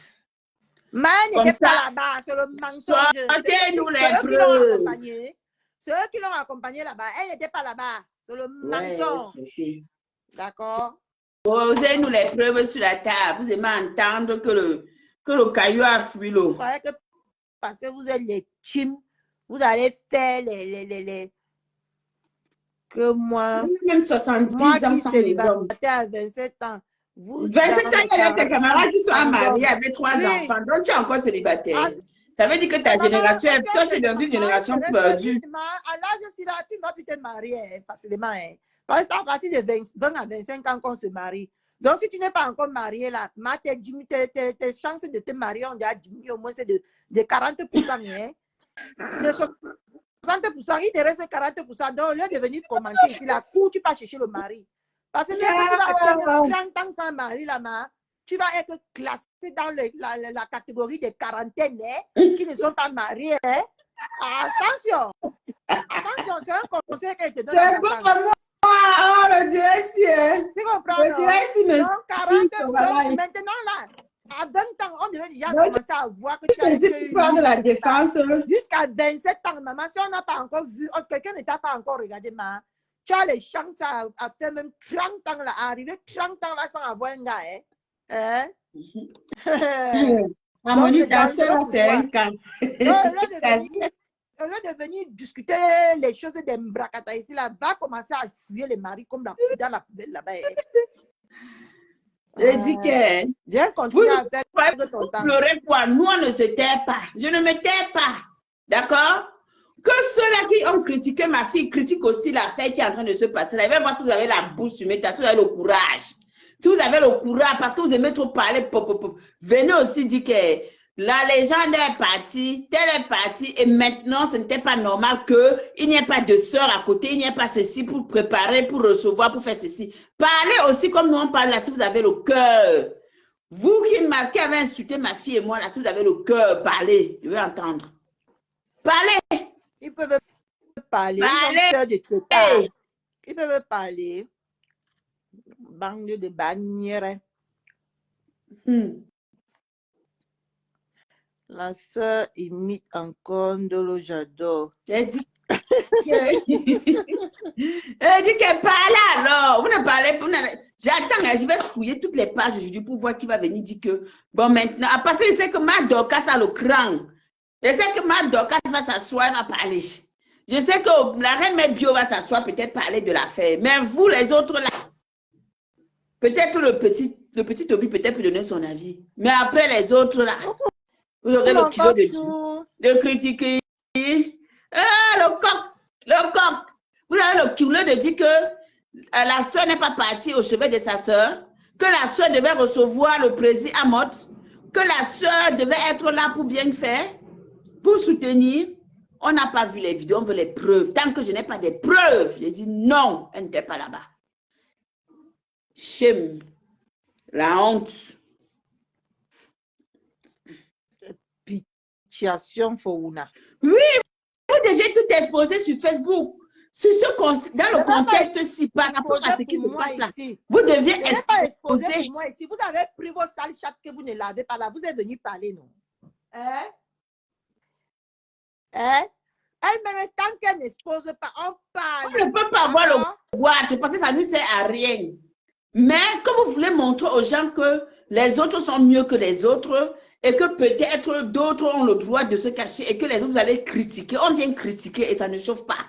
B: Mais elle n'était pas là-bas. C'est le mensonge.
A: Sortez-nous les preuves.
B: Ceux qui l'ont accompagné là-bas, elle n'était pas là-bas. C'est le mensonge. D'accord?
A: Posez-nous les preuves sur la table. Vous aimez entendre que le caillou a fui l'eau.
B: Vous croyez que parce que vous êtes les teams, vous allez faire les que moi,
A: même 70 ans sans les hommes.
B: À 27 ans.
A: 27 ans, il y a tes camarades qui sont mariés avec 3 enfants. Donc, tu es encore célibataire. Ça veut dire que ta génération, toi, tu es dans une génération perdue.
B: À l'âge, si là, tu ne vas plus te marier facilement. Parce que c'est à partir de 20 à 25 ans qu'on se marie. Donc, si tu n'es pas encore marié, là, tes chances de te marier ont déjà diminué au moins de 40%. Hein? De 60%, il te reste 40%. Donc, au lieu de venir commenter ici, la cour, tu vas chercher le mari. Parce que tu vas attendre 30 ans sans mari, là, tu vas être classé dans la catégorie des quarantaines qui ne sont pas mariés. Hein? Attention, c'est un conseil que je te donne.
A: C'est bon pour moi. Oh, le Dieu, si.
B: Tu comprends?
A: Le Dieu, si, mais
B: donc, 40 ans, maintenant, là, à 20 ans, on devait déjà commencer à voir que tu as eu
A: de la défense.
B: Jusqu'à 27 ans, maman, si on n'a pas encore vu, quelqu'un ne t'a pas encore regardé, maman, tu as les chances à faire même 30 ans, là, à arriver 30 ans là sans avoir un gars. Hein?
A: Harmonie danseur, c'est un cas.
B: Au lieu de venir discuter les choses d'Embrakata ici, là, va commencer à fuir les maris comme dans la poubelle là-bas.
A: Je dis que
B: viens continuer à faire
A: ton temps. Pleurer quoi? Nous, on ne se tait pas. Je ne me tais pas. D'accord? Que ceux-là qui ont critiqué ma fille critiquent aussi la fête qui est en train de se passer. Là, il va voir si vous avez la bouche sur mes tasses, si vous avez le courage. Si vous avez le courage, parce que vous aimez trop parler, venez aussi dire que la légende est partie, telle est partie, et maintenant, ce n'était pas normal qu'il n'y ait pas de sœur à côté, il n'y ait pas ceci pour préparer, pour recevoir, pour faire ceci. Parlez aussi comme nous on parle là, si vous avez le cœur. Vous qui avez insulté ma fille et moi là, si vous avez le cœur, parlez, je veux entendre. Parlez.
B: Ils peuvent parler.
A: Parlez.
B: Ils peuvent parler. Bande de bannières. La sœur imite encore Ndolo, j'adore.
A: J'ai dit qu'elle parle alors. Vous ne parlez pas. J'attends, je vais fouiller toutes les pages aujourd'hui pour voir qui va venir dire que, bon, maintenant, parce que je sais que ma Dorcas a le cran. Je sais que ma Dorcas va s'asseoir et va parler. Je sais que la reine Mère Bio va s'asseoir, peut-être parler de l'affaire. Mais vous, les autres, là, peut-être le petit le petit Toby peut-être peut donner son avis. Mais après les autres, là, vous aurez le
B: Encore
A: kilo
B: chou.
A: de critiquer. Ah, le coq. Vous avez le kilo de dire que la soeur n'est pas partie au chevet de sa soeur, que la soeur devait recevoir le président Amot, que la soeur devait être là pour bien faire, pour soutenir. On n'a pas vu les vidéos, on veut les preuves. Tant que je n'ai pas des preuves, je dis non, elle n'était pas là-bas. Shame. La honte.
B: Pitiation Founa.
A: Oui, vous deviez tout exposer sur Facebook. Sur dans le contexte-ci, par rapport à ce qui se passe là.
B: Ici.
A: Vous deviez
B: exposer pour moi ici. Vous avez pris vos sales chattes que vous ne lavez pas là. Vous êtes venu parler, non? Hein? Elle-même, tant qu'elle n'expose pas, on parle.
A: On ne peut pas avoir le boîte parce que ça ne sert à rien. Mais comme vous voulez montrer aux gens que les autres sont mieux que les autres et que peut-être d'autres ont le droit de se cacher et que les autres, vous allez critiquer. On vient critiquer et ça ne chauffe pas.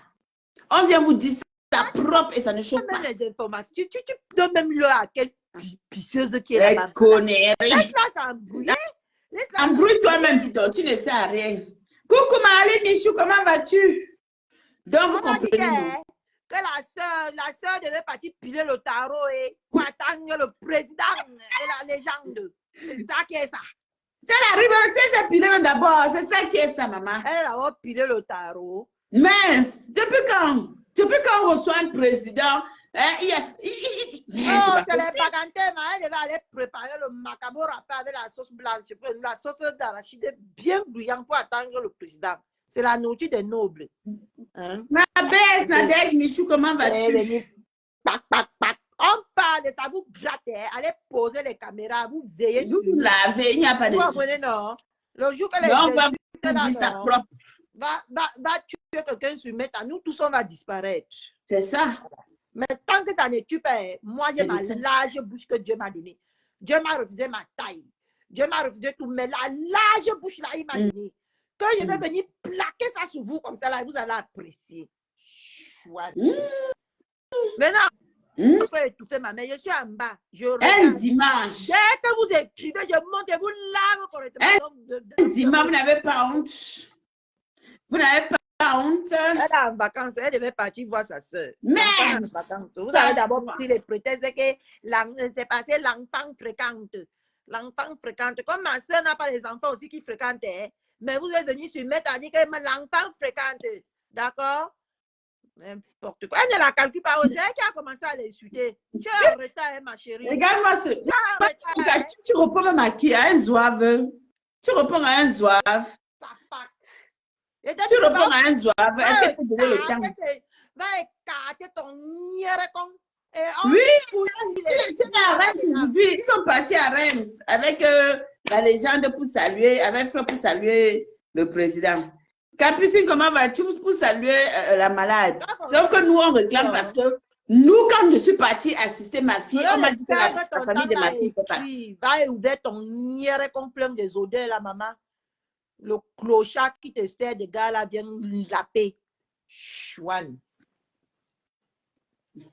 A: On vient vous dire ça propre et ça ne chauffe pas.
B: Les informations. Tu donnes même le à quelle pisseuse qui est là-bas. Laisse-la s'embrouiller.
A: Embrouille toi-même, dis-toi. Tu ne sais à rien. Coucou Marie Michou, comment vas-tu? Donc vous comprenez.
B: Que la soeur devait partir piler le tarot et pour attendre le président et la légende. C'est ça qui est ça.
A: C'est la rivalité, c'est pilé même d'abord. C'est ça qui est ça, maman.
B: Elle a pilé le tarot.
A: Mais depuis quand? Depuis quand on reçoit un président?
B: C'est les pagantés, mais elle devait aller préparer le macabre râpé avec la sauce blanche, la sauce d'arachide bien bouillante pour attendre le président. C'est la nourriture des nobles.
A: Hein? Ma baisse, Nadège Michou, comment vas-tu?
B: On parle de ça, vous grattez, allez poser les caméras, vous veillez sur
A: vous lavez, il n'y a pas de souci.
B: Non. Le jour que les
A: on va vous dire ça propre.
B: Va tuer quelqu'un sur mettre, nous tous on va disparaître.
A: C'est ça.
B: Mais tant que ça ne tue pas, moi j'ai ma large bouche que Dieu m'a donnée. Dieu m'a refusé ma taille. Dieu m'a refusé tout, mais la large bouche là, il m'a donné. Quand je vais venir plaquer ça sur vous comme ça, là, vous allez apprécier. Maintenant, je peux étouffer ma mère. Je suis en bas.
A: Un dimanche.
B: Dès que vous écrivez, je monte et vous lave correctement.
A: Un dimanche, vous n'avez pas honte. Vous n'avez pas honte.
B: Elle est en vacances. Elle devait partir voir sa soeur.
A: Mais
B: vous avez d'abord pris les prétextes que c'est passé l'enfant fréquente. L'enfant fréquente. Comme ma soeur n'a pas les enfants aussi qui fréquentent, mais vous êtes venu se mettre à dire que l'enfant fréquente. D'accord? N'importe quoi. Elle ne la calcule pas. C'est elle qui a commencé à l'insulter. Tu es en retard, ma chérie.
A: Regarde-moi ce. Tu reprends même à qui? À un zouave. Tu reprends à un zouave. Tu reprends à un zouave. Est-ce qu'elle peut donner le temps?
B: Va écarter ton niérecon.
A: Oui, à Reims aujourd'hui. Ils sont partis à Reims avec la légende pour saluer, avec Fleur pour saluer le président. Capucine, comment vas-tu pour saluer la malade? Sauf que nous, on réclame parce que nous, quand je suis partie assister ma fille, on m'a dit que la famille de ma fille ne peut pas.
B: Va et ouvrir ton niérecon plein des odeurs, la maman. Le clochard qui te sert de gars là vient laper. Chouane.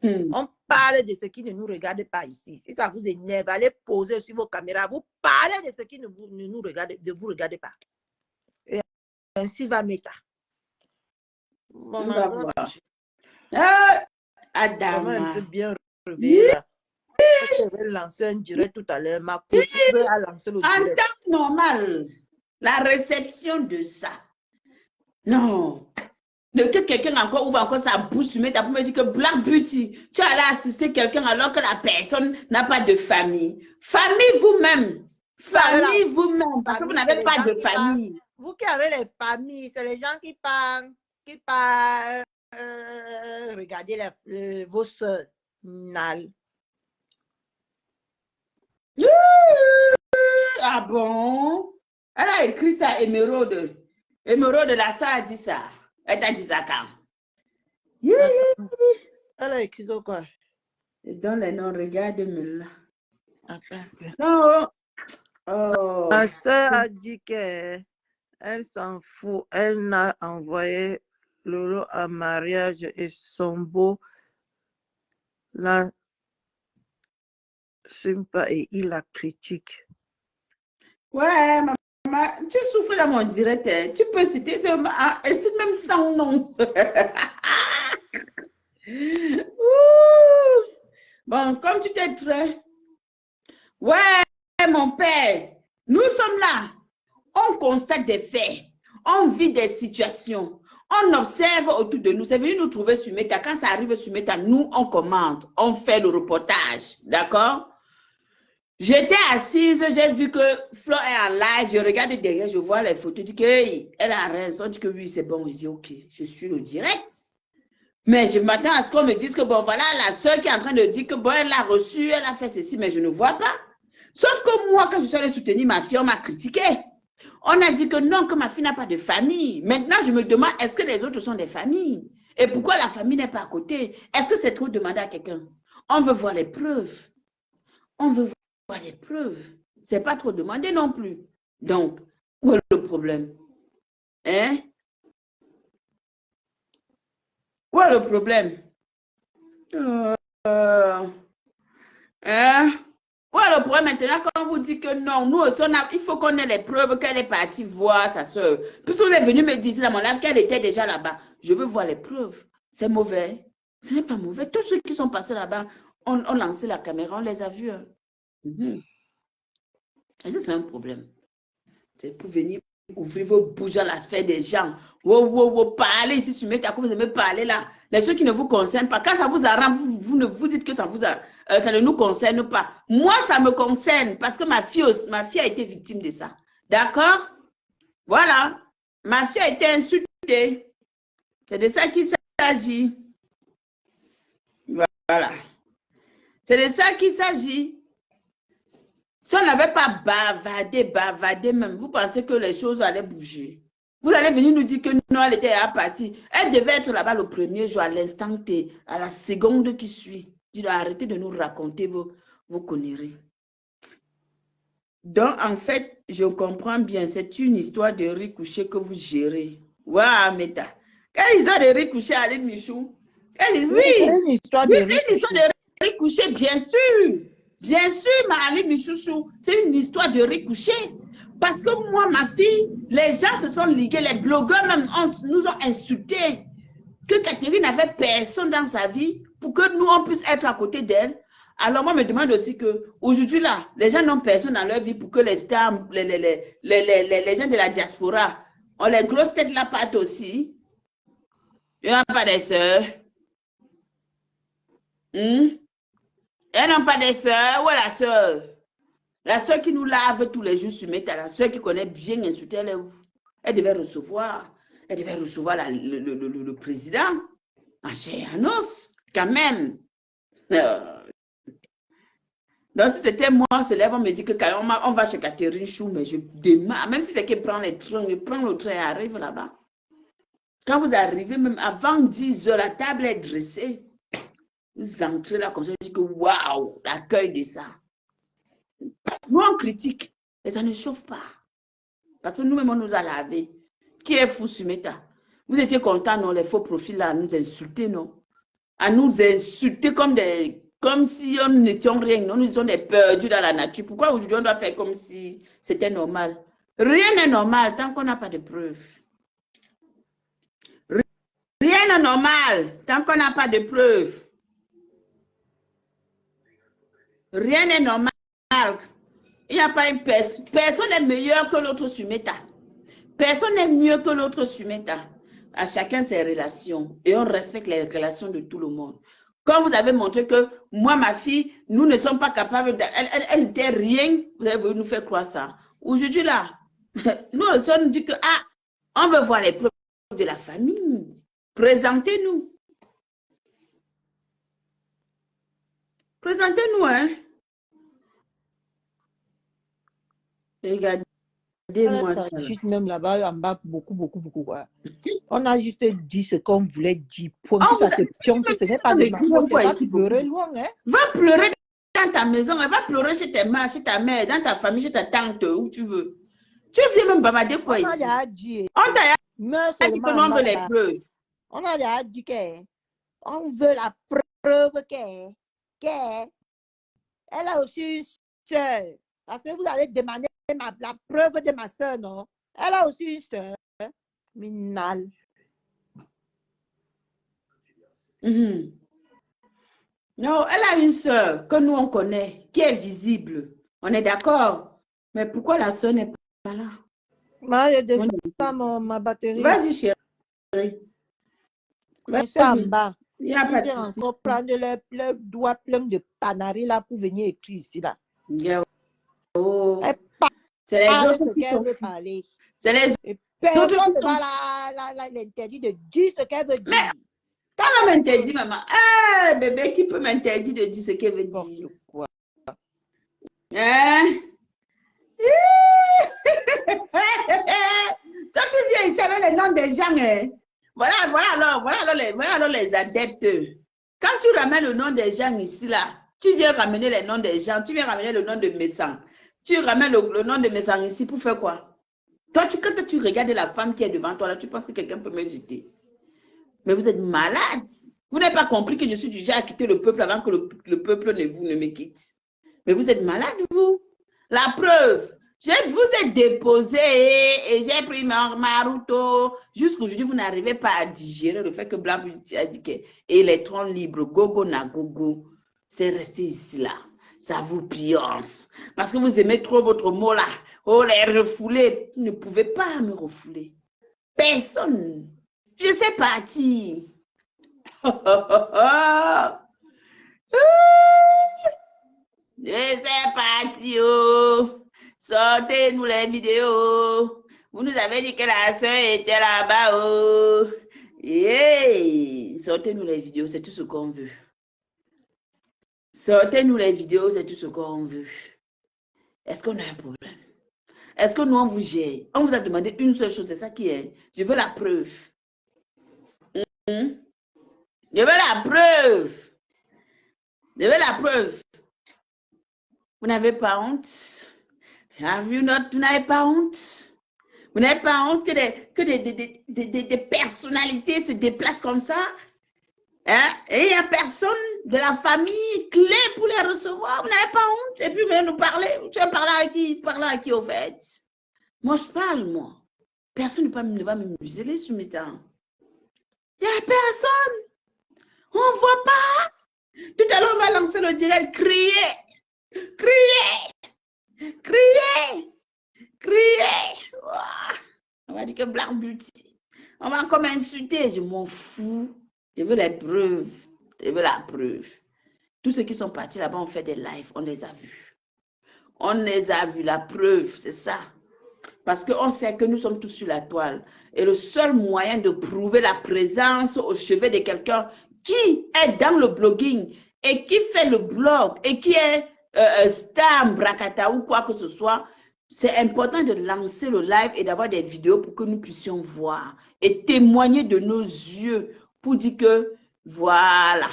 B: On parle de ce qui ne nous regarde pas ici. Si ça vous énerve, allez poser sur vos caméras. Vous parlez de ce qui ne vous regarde pas. Et ainsi va Meta.
A: Bon, on va voir. Adam.
B: Un peu bien réveillé là. Je vais lancer un direct tout à l'heure. Ma copine a lancé le direct.
A: En temps normal, la réception de ça. Non. Que quelqu'un encore ouvre encore sa bouche sur Meta pour me dire que Black Beauty, tu es allé assister quelqu'un alors que la personne n'a pas de famille. Famille vous-même. Famille vous-même. Parce que vous n'avez pas de famille.
B: Vous qui avez les familles, c'est les gens qui parlent. Regardez vos soeurs. Nal.
A: Ah bon? Elle a écrit ça, Émeraude. Émeraude, la soeur a dit ça. Elle t'a dit ça quand?
B: Elle a écrit quoi?
A: Dans les noms, regarde-moi là.
B: Attends.
A: Non. Oh.
B: Ma soeur a dit qu'elle s'en fout. Elle n'a envoyé Lolo à mariage et son beau. Sympa et il la critique.
A: Ouais, maman, tu souffres dans mon direct. Hein. Tu peux citer, cite même sans nom. Ouh. Bon, comme tu t'es très... Ouais, mon père, nous sommes là. On constate des faits. On vit des situations. On observe autour de nous. C'est venu nous trouver sur Meta. Quand ça arrive sur Meta, nous, on commande. On fait le reportage. D'accord? J'étais assise, j'ai vu que Flo est en live. Je regarde derrière, je vois les photos. Je dis qu'elle a raison. Je dis que oui, c'est bon. Je dis OK, je suis le direct. Mais je m'attends à ce qu'on me dise que bon, voilà, la soeur qui est en train de dire que bon, elle l'a reçu, elle a fait ceci, mais je ne vois pas. Sauf que moi, quand je suis allée soutenir ma fille, on m'a critiqué. On a dit que non, que ma fille n'a pas de famille. Maintenant, je me demande, est-ce que les autres sont des familles? Et pourquoi la famille n'est pas à côté? Est-ce que c'est trop demander à quelqu'un? On veut voir les preuves. On veut voir les preuves. C'est pas trop demander non plus. Donc, où est le problème? Hein? Où est le problème? Hein? Ouais, le problème maintenant, quand on vous dit que non, nous aussi, il faut qu'on ait les preuves qu'elle est partie voir sa soeur. Puisque vous êtes venu me dire dans mon live qu'elle était déjà là-bas. Je veux voir les preuves. C'est mauvais. Ce n'est pas mauvais. Tous ceux qui sont passés là-bas ont lancé la caméra, on les a vus. Hein. Et ça, c'est un problème. C'est pour venir ouvrir vos bouches à la sphère des gens. Parler ici sur Meta, comme vous aimez parler là. Les choses qui ne vous concernent pas. Quand ça vous arrange, vous dites que ça ne nous concerne pas. Moi, ça me concerne parce que ma fille a été victime de ça. D'accord? Voilà. Ma fille a été insultée. C'est de ça qu'il s'agit. Voilà. C'est de ça qu'il s'agit. Si on n'avait pas bavardé même, vous pensez que les choses allaient bouger. Vous allez venir nous dire que non, elle était à partir. Elle devait être là-bas le premier jour, à l'instant T, à la seconde qui suit. Dis-leur, arrêtez de nous raconter vos conneries. Donc, en fait, je comprends bien, c'est une histoire de riz couché que vous gérez. Waouh, Meta. Quelle histoire de riz couché, Aline Michou? Oui, c'est une histoire de riz couché, bien sûr. Bien sûr, Aline Michouchou, c'est une histoire de riz couché. Parce que moi, ma fille, les gens se sont ligués, les blogueurs même nous ont insultés. Que Catherine n'avait personne dans sa vie pour que nous, on puisse être à côté d'elle. Alors, moi, je me demande aussi qu'aujourd'hui, là, les gens n'ont personne dans leur vie pour que les stars, les gens de la diaspora ont les grosses têtes de la patte aussi. Il n'y a pas des sœurs. Elles n'ont pas des sœurs. Où est la sœur? La sœur qui nous lave tous les jours sur Meta, la sœur qui connaît bien insulter, elle devait recevoir. Elle devait recevoir le président en chair et en os, quand même. Donc, si c'était moi, on se lève, on me dit que quand on va chez Catherine Chou, mais je démarre, même si c'est qu'elle prend les trains, je prends le train et arrive là-bas. Quand vous arrivez, même avant 10 heures, la table est dressée. Vous entrez là comme ça, je dis que waouh, l'accueil de ça. Nous, on critique, mais ça ne chauffe pas. Parce que nous-mêmes, on nous a lavé. Qui est fou sur Meta? Vous étiez content, non, les faux profils là, à nous insulter, non? À nous insulter comme si on n'étions rien, nous sommes des perdus dans la nature. Pourquoi aujourd'hui on doit faire comme si c'était normal? Rien n'est normal tant qu'on n'a pas de preuves. Rien n'est normal tant qu'on n'a pas de preuves. Rien n'est normal. Il n'y a pas une personne. Personne n'est meilleur que l'autre sur Meta. Personne n'est mieux que l'autre sur Meta. À chacun ses relations. Et on respecte les relations de tout le monde. Quand vous avez montré que moi, ma fille, nous ne sommes pas capables, elle n'était rien, vous avez voulu nous faire croire ça. Aujourd'hui, là, nous aussi, on nous dit que, on veut voir les preuves de la famille. Présentez-nous. Présentez-nous, hein. Regardez-moi ça.
B: Même là-bas, en bas, beaucoup. Quoi. On a juste dit ce qu'on voulait dire. Si ça te pionce, ce n'est pas de ma faute. Va pleurer loin, hein.
A: Va pleurer dans ta maison, va pleurer chez ta mère, dans ta famille, chez ta tante, où tu veux. Tu viens même bavarder quoi ici? On t'a dit qu'on veut les preuves.
B: On a déjà dit qu'on veut la preuve qu'elle Elle a aussi une soeur. Parce que vous allez demander la preuve de ma soeur, non? Elle a aussi une soeur. Minal.
A: Non, elle a une soeur que nous on connaît, qui est visible. On est d'accord. Mais pourquoi la soeur n'est pas là?
B: Moi, je descends ma batterie.
A: Vas-y, chérie.
B: Je suis en
A: Vas-y.
B: bas.
A: Il n'y a pas de
B: Ils viennent
A: souci.
B: encore prendre leurs doigts pleins de panaris là pour venir écrire ici là.
A: Oh.
B: Elle
A: C'est les
B: parle
A: autres
B: ce
A: qui
B: qu'elle
A: sont
B: veut
A: fous.
B: parler.
A: C'est les
B: Et
A: autres
B: personne
A: qui
B: ne
A: sont
B: va l'interdire de dire ce qu'elle veut
A: Mais
B: dire.
A: on m'interdit, maman. Eh, bébé, qui peut m'interdire de dire ce qu'elle veut dire?
B: Quoi?
A: Hein? Toi, tu viens ici avec les noms des gens. Hein? Voilà alors les adeptes. Quand tu ramènes le nom des gens ici, là, tu viens ramener les noms des gens, tu viens ramener le nom de Messan. Tu ramènes le nom de Messan ici pour faire quoi? Toi, quand tu regardes la femme qui est devant toi, là, tu penses que quelqu'un peut me jeter. Mais vous êtes malade. Vous n'avez pas compris que je suis du genre à quitter le peuple avant que le peuple ne me quitte. Mais vous êtes malade, vous. La preuve, je vous ai déposé et j'ai pris ma route. Jusqu'aujourd'hui, vous n'arrivez pas à digérer le fait que Blanc a dit que électron libre, gogo na gogo, c'est resté ici là. Ça vous pionce. Parce que vous aimez trop votre mot là. Oh, les refoulés. Vous ne pouvez pas me refouler. Personne. Je sais partir. Je sais partir. Oh. Sortez-nous les vidéos. Vous nous avez dit que la soeur était là-bas. Oh. Yeah. Sortez-nous les vidéos, c'est tout ce qu'on veut. Sortez-nous les vidéos, c'est tout ce qu'on veut. Est-ce qu'on a un problème? Est-ce que nous, on vous gère? On vous a demandé une seule chose, c'est ça qui est. Je veux la preuve. Je veux la preuve. Je veux la preuve. Vous n'avez pas honte? Vous n'avez pas honte? Vous n'avez pas honte que des personnalités se déplacent comme ça? Hein? Et il n'y a personne de la famille clé pour les recevoir. Vous n'avez pas honte? Et puis, vous venez nous parler. Tu vas parler à qui? Parler à qui, au fait? Moi, je parle, moi. Personne ne va me museler sur mes temps. Il n'y a personne. On ne voit pas. Tout à l'heure, on va lancer le direct. Crier. Crier. Crier. Crier. Oh. On va dire que Black Beauty. On va comme insulter. Je m'en fous. Je veux les preuves. Je veux la preuve. Tous ceux qui sont partis là-bas ont fait des lives. On les a vus. On les a vus. La preuve, c'est ça. Parce qu'on sait que nous sommes tous sur la toile. Et le seul moyen de prouver la présence au chevet de quelqu'un qui est dans le blogging et qui fait le blog et qui est star, bracata ou quoi que ce soit, c'est important de lancer le live et d'avoir des vidéos pour que nous puissions voir et témoigner de nos yeux pour dire que voilà.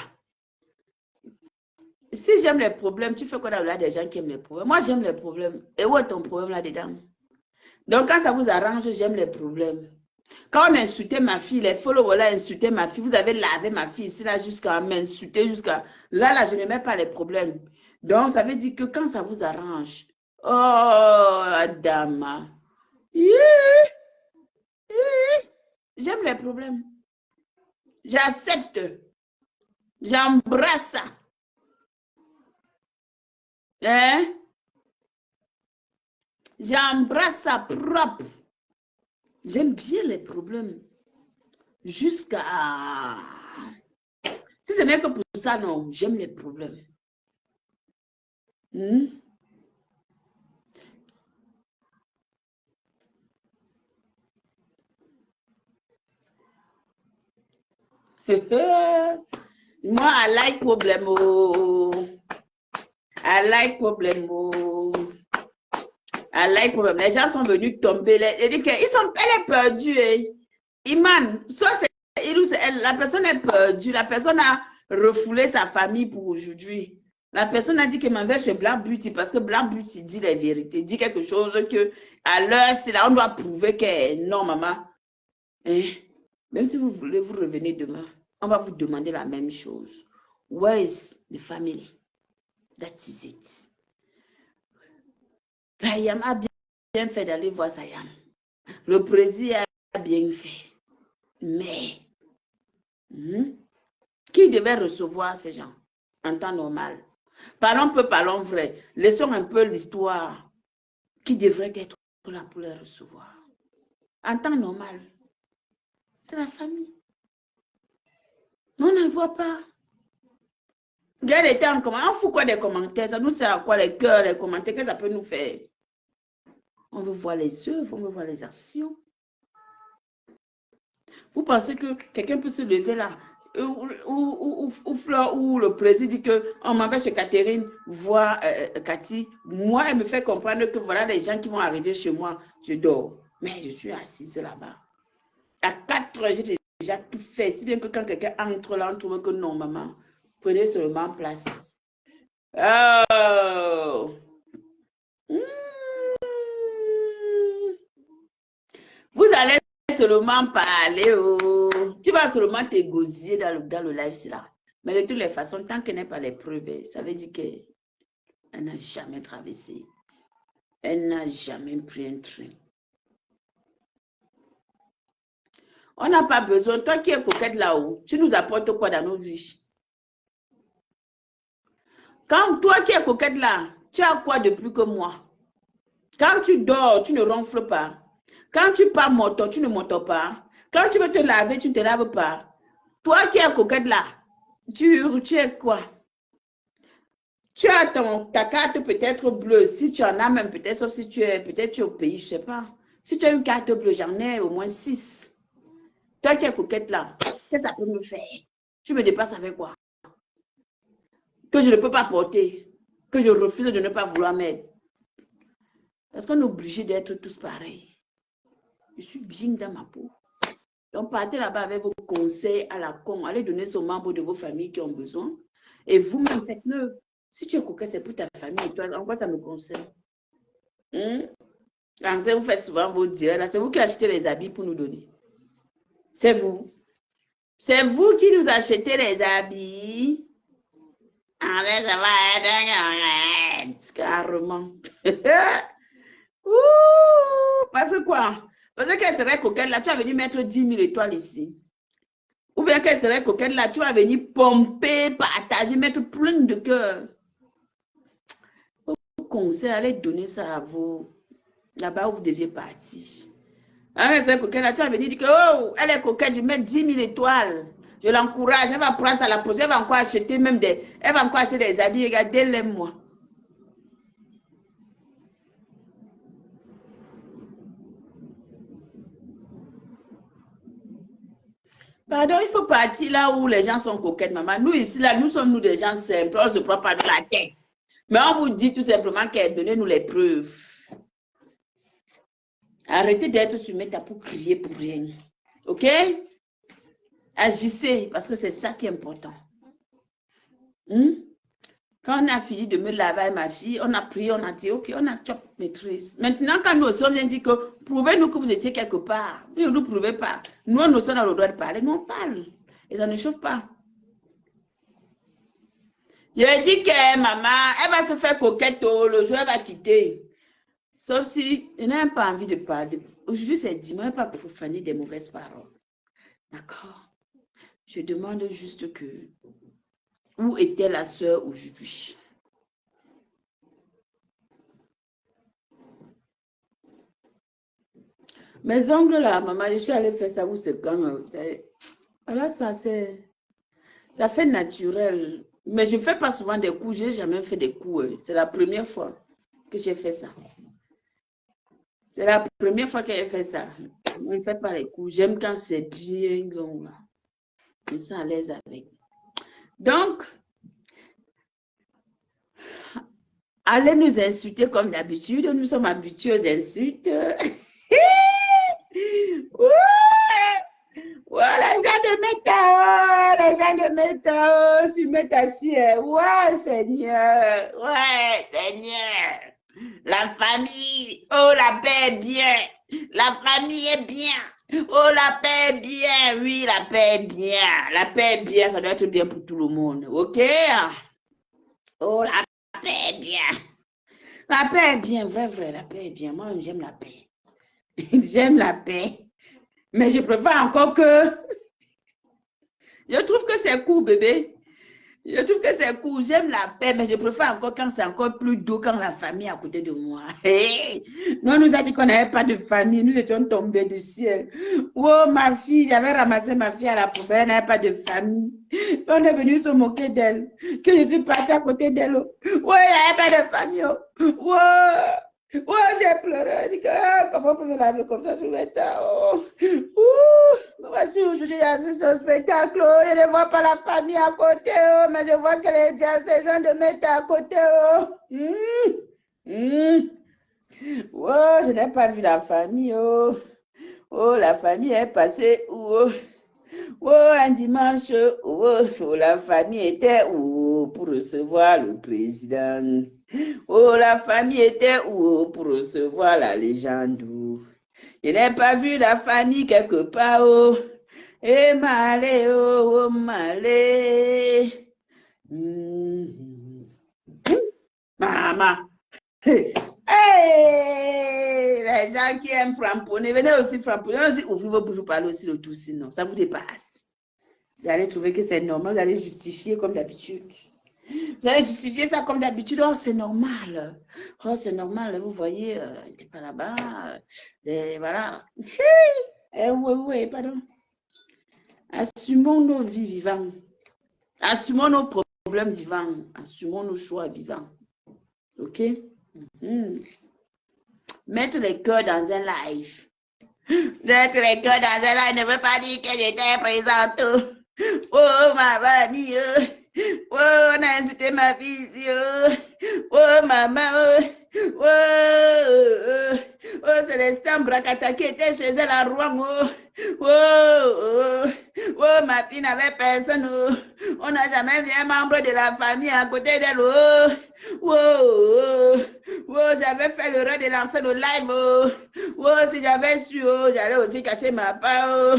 A: Si j'aime les problèmes, tu fais quoi dans là des gens qui aiment les problèmes? Moi, j'aime les problèmes. Et où est ton problème là-dedans? Donc, quand ça vous arrange, j'aime les problèmes. Quand on a insulté ma fille, les followers ont insulté ma fille, vous avez lavé ma fille ici, là, jusqu'à m'insulter, jusqu'à... Là, je ne mets pas les problèmes. Donc, ça veut dire que quand ça vous arrange, oh, Adama, j'aime les problèmes. J'accepte. J'embrasse ça. Hein? J'embrasse ça propre. J'aime bien les problèmes. Jusqu'à... Si ce n'est que pour ça, non, j'aime les problèmes. Moi, I like problem. Oh. I like problem. Oh. I like problem. Les gens sont venus tomber. Elle est perdue. Eh. Iman, soit c'est il ou c'est elle. La personne est perdue. La personne a refoulé sa famille pour aujourd'hui. La personne a dit que m'en vais chez Black Beauty parce que Black Beauty dit la vérité. Dit quelque chose que à l'heure, c'est là on doit prouver que non, maman. Eh? Même si vous voulez, vous revenez demain. On va vous demander la même chose. Where is the family? That is it. La Yam a bien fait d'aller voir sa Yam. Le président a bien fait. Mais, qui devait recevoir ces gens en temps normal? Parlons peu, parlons vrai. Laissons un peu l'histoire qui devrait être là pour les recevoir. En temps normal, c'est la famille. Mais on ne voit pas. Regarde les temps, on fout quoi des commentaires? Ça nous sert à quoi les cœurs, les commentaires? Qu'est-ce que ça peut nous faire? On veut voir les œuvres, on veut voir les actions. Vous pensez que quelqu'un peut se lever là, ou Fleur, ou le président dit qu'on m'en va chez Catherine voir Cathy. Moi, elle me fait comprendre que voilà les gens qui vont arriver chez moi. Je dors. Mais je suis assise là-bas. À 4 heures, j'ai déjà tout fait. Si bien que quand quelqu'un entre là, on trouve que non, maman, prenez seulement place. Oh! Vous allez seulement parler. Oh. Tu vas seulement t'égosier dans le live, là. Mais de toutes les façons, tant qu'elle n'est pas les preuves, ça veut dire qu'elle n'a jamais traversé. Elle n'a jamais pris un train. On n'a pas besoin. Toi qui es coquette là-haut, tu nous apportes quoi dans nos vies? Quand toi qui es coquette là, tu as quoi de plus que moi? Quand tu dors, tu ne ronfles pas. Quand tu pars moto, tu ne montes pas. Quand tu veux te laver, tu ne te laves pas. Toi qui es coquette là, tu es quoi? Tu as ta carte peut-être bleue, si tu en as même peut-être, sauf si tu es peut-être au pays, je ne sais pas. Si tu as une carte bleue, j'en ai au moins 6. Toi qui es coquette là, qu'est-ce que ça peut me faire? Tu me dépasses avec quoi? Que je ne peux pas porter, que je refuse de ne pas vouloir mettre. Parce qu'on est obligé d'être tous pareils. Je suis bien dans ma peau. Donc, partez là-bas avec vos conseils à la con. Allez donner aux membres de vos familles qui ont besoin. Et vous-même, faites-le. Si tu es coquette, c'est pour ta famille et toi. En quoi ça me concerne? Quand vous faites souvent vos directs, c'est vous qui achetez les habits pour nous donner. C'est vous. C'est vous qui nous achetez les habits. Ça va être carrément. Parce que quoi? Parce qu'elle serait coquette là, tu vas venir mettre 10 000 étoiles ici. Ou bien qu'elle serait coquette là, tu vas venir pomper, partager, mettre plein de cœur. Au conseil, allez donner ça à vous. Là-bas où vous deviez partir. Elle serait coquette là, tu vas venir dire que oh, elle est coquette, je vais mettre 10 000 étoiles. Je l'encourage, elle va prendre ça à la prochaine, elle va encore acheter même des, elle va encore acheter des habits, regardez-les moi. Pardon, il faut partir là où les gens sont coquettes, maman. Nous ici, là, nous sommes des gens simples, on ne se prend pas de la tête. Mais on vous dit tout simplement qu'elle donnez-nous les preuves. Arrêtez d'être sur Meta pour crier pour rien. OK? Agissez, parce que c'est ça qui est important. Quand on a fini de me laver ma fille, on a prié, on a dit, OK, on a chop maîtrise. Maintenant, quand nous aussi, on vient dire que prouvez-nous que vous étiez quelque part. Vous ne nous prouvez pas. Nous, nous sommes dans le droit de parler. Nous, on parle. Et ça ne chauffe pas. Je dis que maman, elle va se faire coquette, le jour, elle va quitter. Sauf si elle n'a pas envie de parler. Aujourd'hui, c'est dimanche, elle ne va pas profaner des mauvaises paroles. D'accord? Je demande juste que, où était la sœur aujourd'hui? Mes ongles là, maman, je suis allée faire ça, où c'est quand alors ça fait naturel. Mais je ne fais pas souvent des coups, je n'ai jamais fait des coups. C'est la première fois que j'ai fait ça. C'est la première fois que j'ai fait ça. Je ne fais pas les coups. J'aime quand c'est bien long. Là. Je me sens à l'aise avec. Donc, allez nous insulter comme d'habitude. Nous sommes habitués aux insultes. Ouais, les gens de météo, sur Métassi, ouais, Seigneur, ouais, Seigneur, la famille, oh, la paix est bien, la famille est bien, oh, la paix est bien, oui, la paix est bien, ça doit être bien pour tout le monde, ok? Oh, la paix est bien. La paix est bien, vrai, la paix est bien. Moi, j'aime la paix. J'aime la paix. Mais je préfère encore que... Je trouve que c'est cool, bébé. Je trouve que c'est cool. J'aime la paix, mais je préfère encore quand c'est encore plus doux, quand la famille est à côté de moi. Hey! Nous, on nous a dit qu'on n'avait pas de famille. Nous étions tombés du ciel. Oh, ma fille, j'avais ramassé ma fille à la poubelle. Elle n'avait pas de famille. On est venu se moquer d'elle. Que je suis partie à côté d'elle. Oh, il n'y avait pas de famille. Oh, oh j'ai pleuré. Je dis que, comment on peut me laver comme ça sur le tas? Oh, voici aujourd'hui, j'assiste au spectacle. Oh, je ne vois pas la famille à côté. Oh, mais je vois que les gens de mettre à côté. Oh, oh je n'ai pas vu la famille. Oh, oh la famille est passée. Oh, oh un dimanche. Oh, oh la famille était où pour recevoir le président. Oh, la famille était où pour recevoir la légende. Je n'ai pas vu la famille quelque part. Oh, et malé, oh, malé. Maman. Hey, les gens qui aiment framponner, venez aussi framponner. Venez aussi ouvrir vos bouches pour parler aussi le tout, sinon ça vous dépasse. Vous allez trouver que c'est normal, vous allez justifier comme d'habitude. Vous allez justifier ça comme d'habitude. Oh, c'est normal. Oh, c'est normal. Vous voyez, il n'était pas là-bas. Voilà. Oui, pardon. Assumons nos vies vivantes. Assumons nos problèmes vivants. Assumons nos choix vivants. OK? Mettre les cœurs dans un live. Mettre les cœurs dans un live ne veut pas dire que j'étais présente. Oh, ma famille. Oh, on a insulté ma fille ici. Oh, maman. Oh, Célestin Bracata qui était chez elle à Rouen. Oh, ma fille n'avait personne. On n'a jamais vu un membre de la famille à côté d'elle. J'avais fait l'erreur de lancer le live. Si j'avais su, j'allais aussi cacher ma part.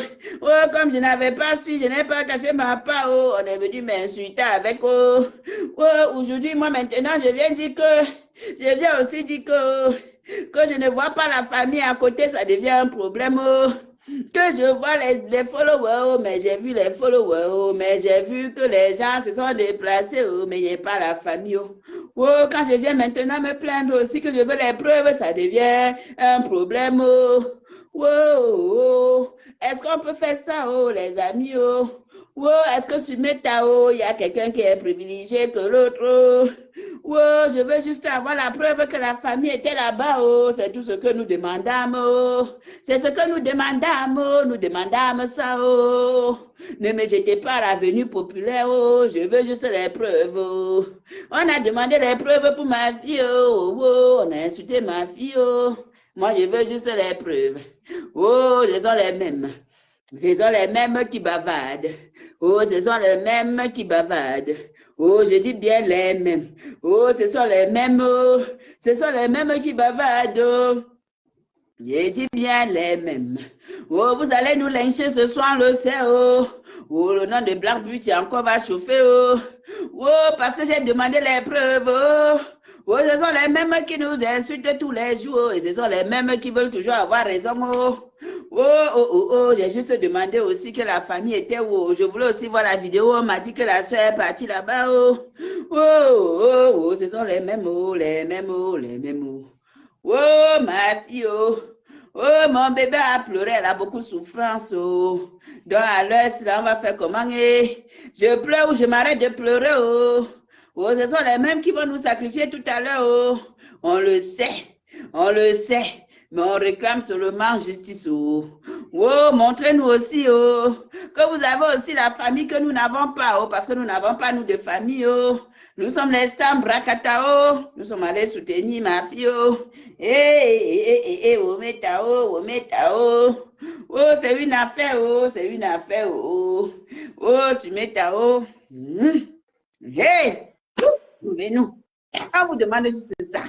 A: Comme je n'avais pas su, je n'ai pas caché ma part. On est venu m'insulter avec. Aujourd'hui, moi maintenant, je viens dire que je viens aussi dire que je ne vois pas la famille à côté, ça devient un problème. Que je vois les followers, mais j'ai vu les followers, mais j'ai vu que les gens se sont déplacés, mais il n'y a pas la famille. Quand je viens maintenant me plaindre aussi que je veux les preuves, ça devient un problème. Est-ce qu'on peut faire ça, les amis? Est-ce que sur Metao, il y a quelqu'un qui est privilégié que l'autre? Je veux juste avoir la preuve que la famille était là-bas. C'est tout ce que nous demandons. C'est ce que nous demandons. Nous demandons ça. Ne me jetez pas à l'avenue populaire. Je veux juste les preuves. On a demandé les preuves pour ma fille. On a insulté ma fille. Moi, je veux juste les preuves. Ce sont les mêmes. Ce sont les mêmes qui bavardent. Ce sont les mêmes qui bavardent. Je dis bien les mêmes. Ce sont les mêmes. Ce sont les mêmes qui bavardent. Je dis bien les mêmes. Vous allez nous lyncher ce soir, le sait. Le nom de Black Beauty encore va chauffer. Parce que j'ai demandé les preuves. Ce sont les mêmes qui nous insultent tous les jours. Et ce sont les mêmes qui veulent toujours avoir raison. J'ai juste demandé aussi que la famille était où. Je voulais aussi voir la vidéo. On m'a dit que la soeur est partie là-bas. Ce sont les mêmes. Les mêmes. Les mêmes. Ma fille. Mon bébé a pleuré. Elle a beaucoup de souffrance. Donc, à l'heure, là, on va faire comment? Je pleure ou je m'arrête de pleurer. Ce sont les mêmes qui vont nous sacrifier tout à l'heure. On le sait. On le sait. Mais on réclame seulement justice. Montrez-nous aussi que vous avez aussi la famille que nous n'avons pas. Parce que nous n'avons pas, nous, de famille. Nous sommes les Stam Bracata. Nous sommes allés soutenir ma fille. C'est une affaire. C'est une affaire. Tu mets ta Hey! Trouvez-nous. On vous demande juste ça.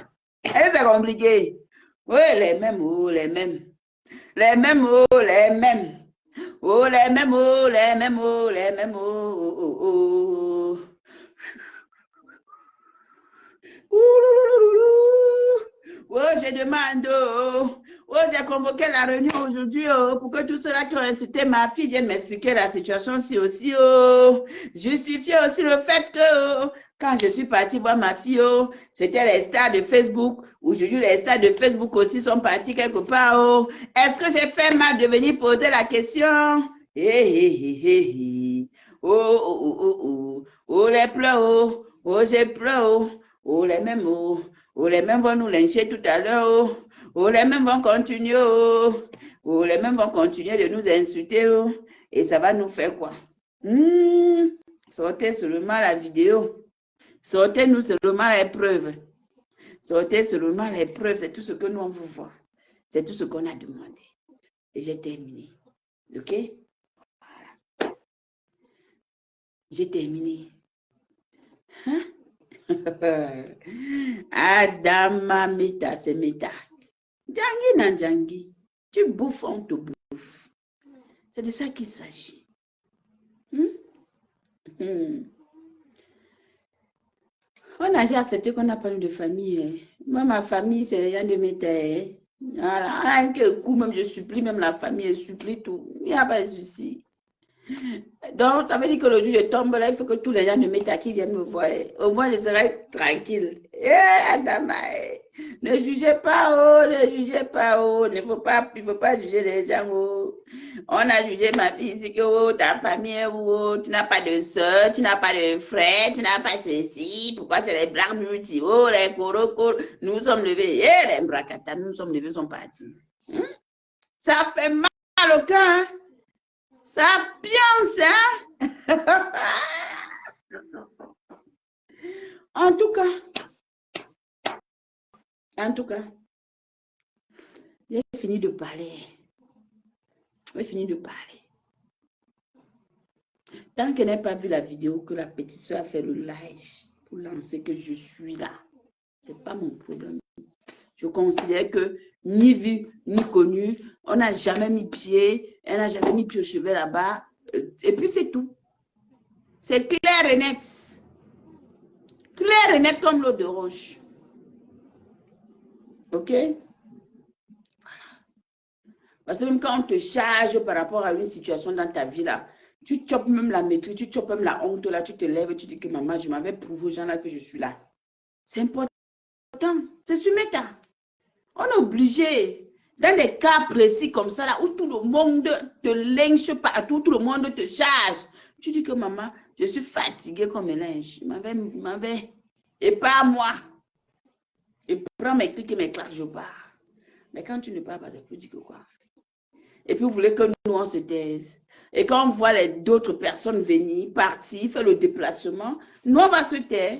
A: C'est compliqué. Les mêmes, les mêmes. Les mêmes, les mêmes. Les mêmes, les mêmes, les mêmes. Oh, je demande, oh, j'ai convoqué la réunion aujourd'hui pour que tous ceux-là qui ont insulté ma fille viennent m'expliquer la situation ci aussi. Justifier aussi le fait que quand je suis partie voir ma fille, c'était les stars de Facebook. Aujourd'hui, les stars de Facebook aussi sont partis quelque part. Est-ce que j'ai fait mal de venir poser la question? Oh, les pleurs, j'ai pleuré, les mêmes, les mêmes vont nous lyncher tout à l'heure, les mêmes vont continuer, les mêmes vont continuer de nous insulter, et ça va nous faire quoi? Sortez seulement la vidéo, sortez-nous seulement les preuves, sortez seulement les preuves, c'est tout ce que nous on vous voit, c'est tout ce qu'on a demandé. Et j'ai terminé, ok? Voilà. J'ai terminé. Hein? Adama Meta, c'est Meta. Djangi nan Djangi. Tu bouffes, on te bouffe. C'est de ça qu'il s'agit. On a déjà accepté qu'on n'a pas de famille. Moi, ma famille, c'est les gens de Meta. Voilà. Un coup, même je supplie, même la famille, je supplie tout. Il n'y a pas de souci. Donc, ça veut dire que le jour où je tombe là, il faut que tous les gens de Meta qui viennent me voir. Au moins, je serai tranquille. Adama, ne jugez pas, ne jugez pas, il ne faut pas juger les gens. On a jugé ma fille ici que ta famille, tu n'as pas de soeur, tu n'as pas de frère, tu n'as pas ceci. Pourquoi c'est les blancs multi? Les koroko, nous sommes levés. Les mbrakata, nous sommes levés, sont partis. Ça fait mal au cœur, hein? Ça pionce, hein? En tout cas, j'ai fini de parler. J'ai fini de parler. Tant qu'elle n'a pas vu la vidéo que la petite soeur a fait le live pour lancer que je suis là, c'est pas mon problème. Je considère que ni vu, ni connu, on n'a jamais mis pied, elle n'a jamais mis pied au chevet là-bas. Et puis c'est tout. C'est clair et net. Clair et net comme l'eau de roche. Ok? Voilà. Parce que même quand on te charge par rapport à une situation dans ta vie là, tu chopes même la maîtrise, tu chopes même la honte là, tu te lèves et tu dis que maman, je m'avais prouvé aux gens là que je suis là. C'est important. C'est sur Meta. On est obligé, dans des cas précis comme ça, là, où tout le monde te lynche partout, tout le monde te charge. Tu dis que maman, je suis fatiguée comme un linge. Et pas moi. Et prends mes clics et mes claques, je pars. Mais quand tu ne pars pas, c'est plus dit que quoi. Et puis vous voulez que nous, on se taise. Et quand on voit d'autres personnes venir, partir, faire le déplacement, nous, on va se taire.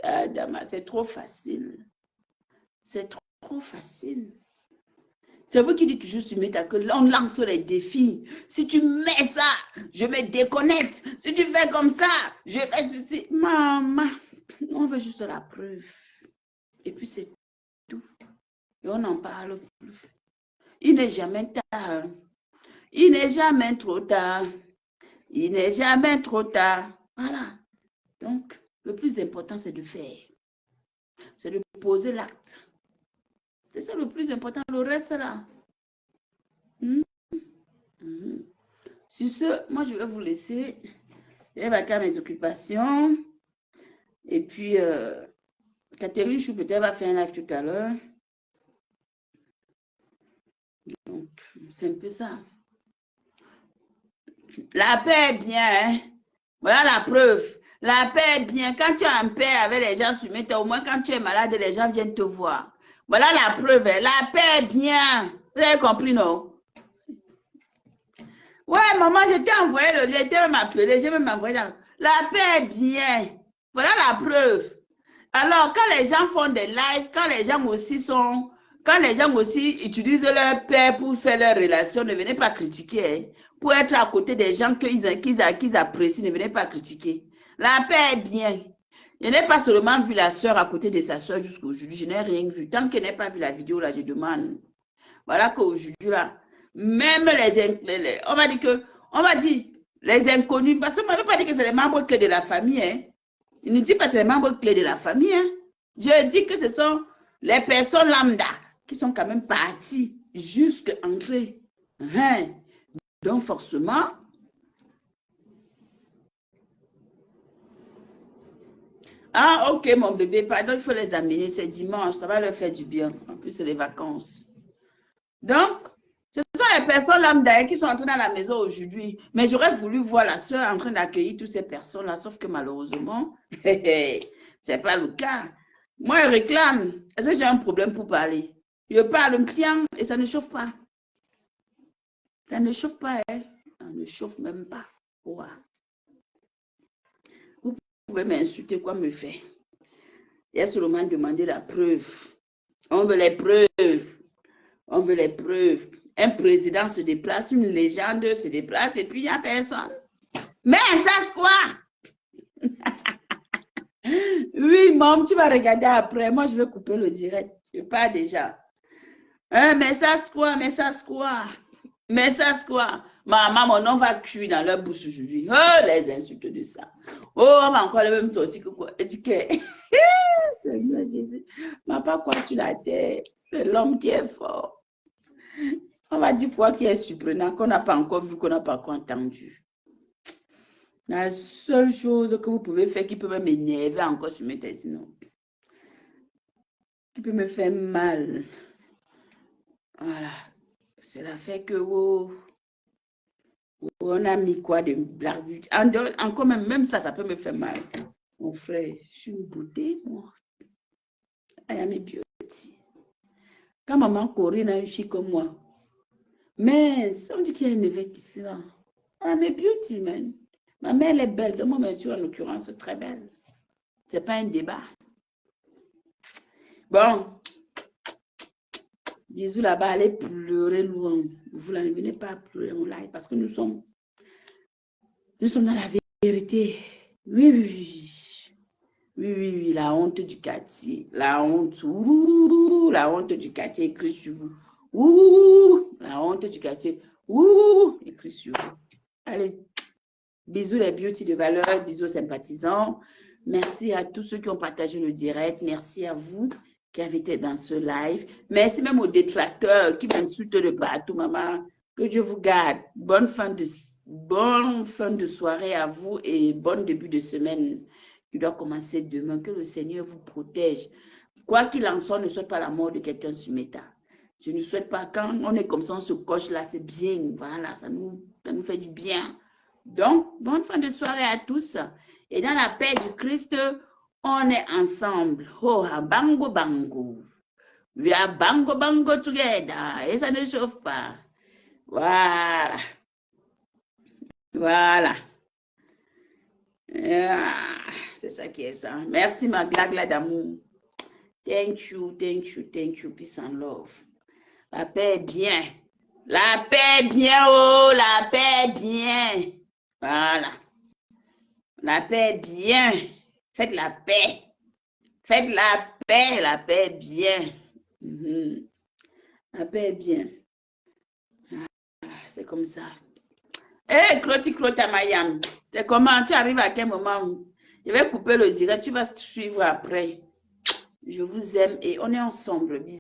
A: Adama, c'est trop facile. C'est trop facile. C'est vous qui dites toujours sur Meta que on lance les défis. Si tu mets ça, je me déconnecte. Si tu fais comme ça, je fais ceci. Maman, on veut juste la preuve. Et puis c'est tout. Et on n'en parle plus. Il n'est jamais tard. Il n'est jamais trop tard. Il n'est jamais trop tard. Voilà. Donc, le plus important, c'est de faire. C'est de poser l'acte. C'est ça le plus important. Le reste, là. Sur ce, moi, je vais vous laisser. Je vais vaquer à mes occupations. Et puis, Catherine Chou, peut-être, va faire un live tout à l'heure. Donc, c'est un peu ça. La paix est bien, hein? Voilà la preuve. La paix est bien. Quand tu es en paix avec les gens sur Meta, au moins quand tu es malade, les gens viennent te voir. Voilà la preuve. La paix est bien. Vous avez compris, non? Ouais, maman, je t'ai envoyé le lien. Tu même appelé. J'ai même envoyé. La paix est bien. Voilà la preuve. Alors, quand les gens font des lives, quand les gens aussi utilisent leur paix pour faire leurs relations, ne venez pas critiquer. Hein. Pour être à côté des gens qu'ils apprécient, ne venez pas critiquer. La paix est bien. Je n'ai pas seulement vu la soeur à côté de sa soeur jusqu'aujourd'hui. Je n'ai rien vu. Tant qu'elle n'a pas vu la vidéo, là, je demande. Voilà qu'aujourd'hui, là, même on va dire les inconnus, parce qu'on ne veut pas dire que c'est les membres que de la famille, hein. Il ne dit pas c'est les membres clés de la famille. Hein. Je dis que ce sont les personnes lambda qui sont quand même parties jusqu'entrées. Hein. Donc forcément, ah ok mon bébé, pardon, il faut les amener, c'est dimanche, ça va leur faire du bien. En plus, c'est les vacances. Donc, ce sont les personnes lambda qui sont entrées dans la maison aujourd'hui. Mais j'aurais voulu voir la soeur en train d'accueillir toutes ces personnes-là, sauf que malheureusement, c'est pas le cas. Moi, je réclame. Est-ce que j'ai un problème pour parler? Je parle bien et ça ne chauffe pas. Ça ne chauffe pas, hein? Ça ne chauffe même pas. Wow. Vous pouvez m'insulter, quoi me faire? Il y a seulement demandé la preuve. On veut les preuves. On veut les preuves. Un président se déplace, une légende se déplace et puis il n'y a personne. Mais ça se quoi? Oui, maman, tu vas regarder après. Moi, je vais couper le direct. Je pars déjà. Mais ça se quoi? Mais ça se quoi? Mais ça se quoi? Maman, mon nom va cuire dans leur bouche aujourd'hui. Oh, les insultes de ça. Oh, on va encore le même sortir que quoi? Éduquer. Seigneur Jésus. Ma pas quoi sur la terre. C'est l'homme qui est fort. On va dire quoi qui est surprenant, qu'on n'a pas encore vu, qu'on n'a pas encore entendu. La seule chose que vous pouvez faire qui peut m'énerver encore sur mes thèses, non. Qui peut me faire mal. Voilà. Cela fait que on a mis quoi de blague. Encore même ça, ça peut me faire mal. Mon frère, je suis une beauté, moi. I am a beauty. Quand maman Corinne a une fille comme moi, mais on dit qu'il y a un évêque ici, là. I am a beauty, man. Ma mère, elle est belle. De mon monsieur, en l'occurrence, très belle. Ce n'est pas un débat. Bon. Bisous là-bas, allez pleurer loin. Vous ne venez pas pleurer en live parce que nous sommes dans la vérité. Oui, oui, oui. Oui, oui, oui, la honte du quartier. La honte. La honte du quartier écrit sur vous. La honte du quartier. Écrit sur vous. Allez. Bisous les beauty de valeur, bisous aux sympathisants. Merci à tous ceux qui ont partagé le direct. Merci à vous qui avez été dans ce live. Merci même aux détracteurs qui m'insultent de partout, maman. Que Dieu vous garde. Bonne fin de soirée à vous et bon début de semaine qui doit commencer demain. Que le Seigneur vous protège. Quoi qu'il en soit, ne souhaite pas la mort de quelqu'un sur Meta. Je ne souhaite pas. Quand on est comme ça, on se coche là, c'est bien. Voilà, ça nous fait du bien. Donc, bonne fin de soirée à tous. Et dans la paix du Christ, on est ensemble. Oh, bango, bango. We are bango, bango together. Et ça ne chauffe pas. Voilà. Voilà. C'est ça qui est ça. Merci, ma glagle d'amour. Thank you, thank you, thank you. Peace and love. La paix est bien. La paix est bien, oh, la paix est bien. Voilà. La paix est bien. Faites la paix. Faites la paix est bien. La paix est bien. C'est comme ça. Hé, Cloti Mayam, c'est comment? Tu arrives à quel moment? Je vais couper le direct. Tu vas suivre après. Je vous aime et on est ensemble. Bisous.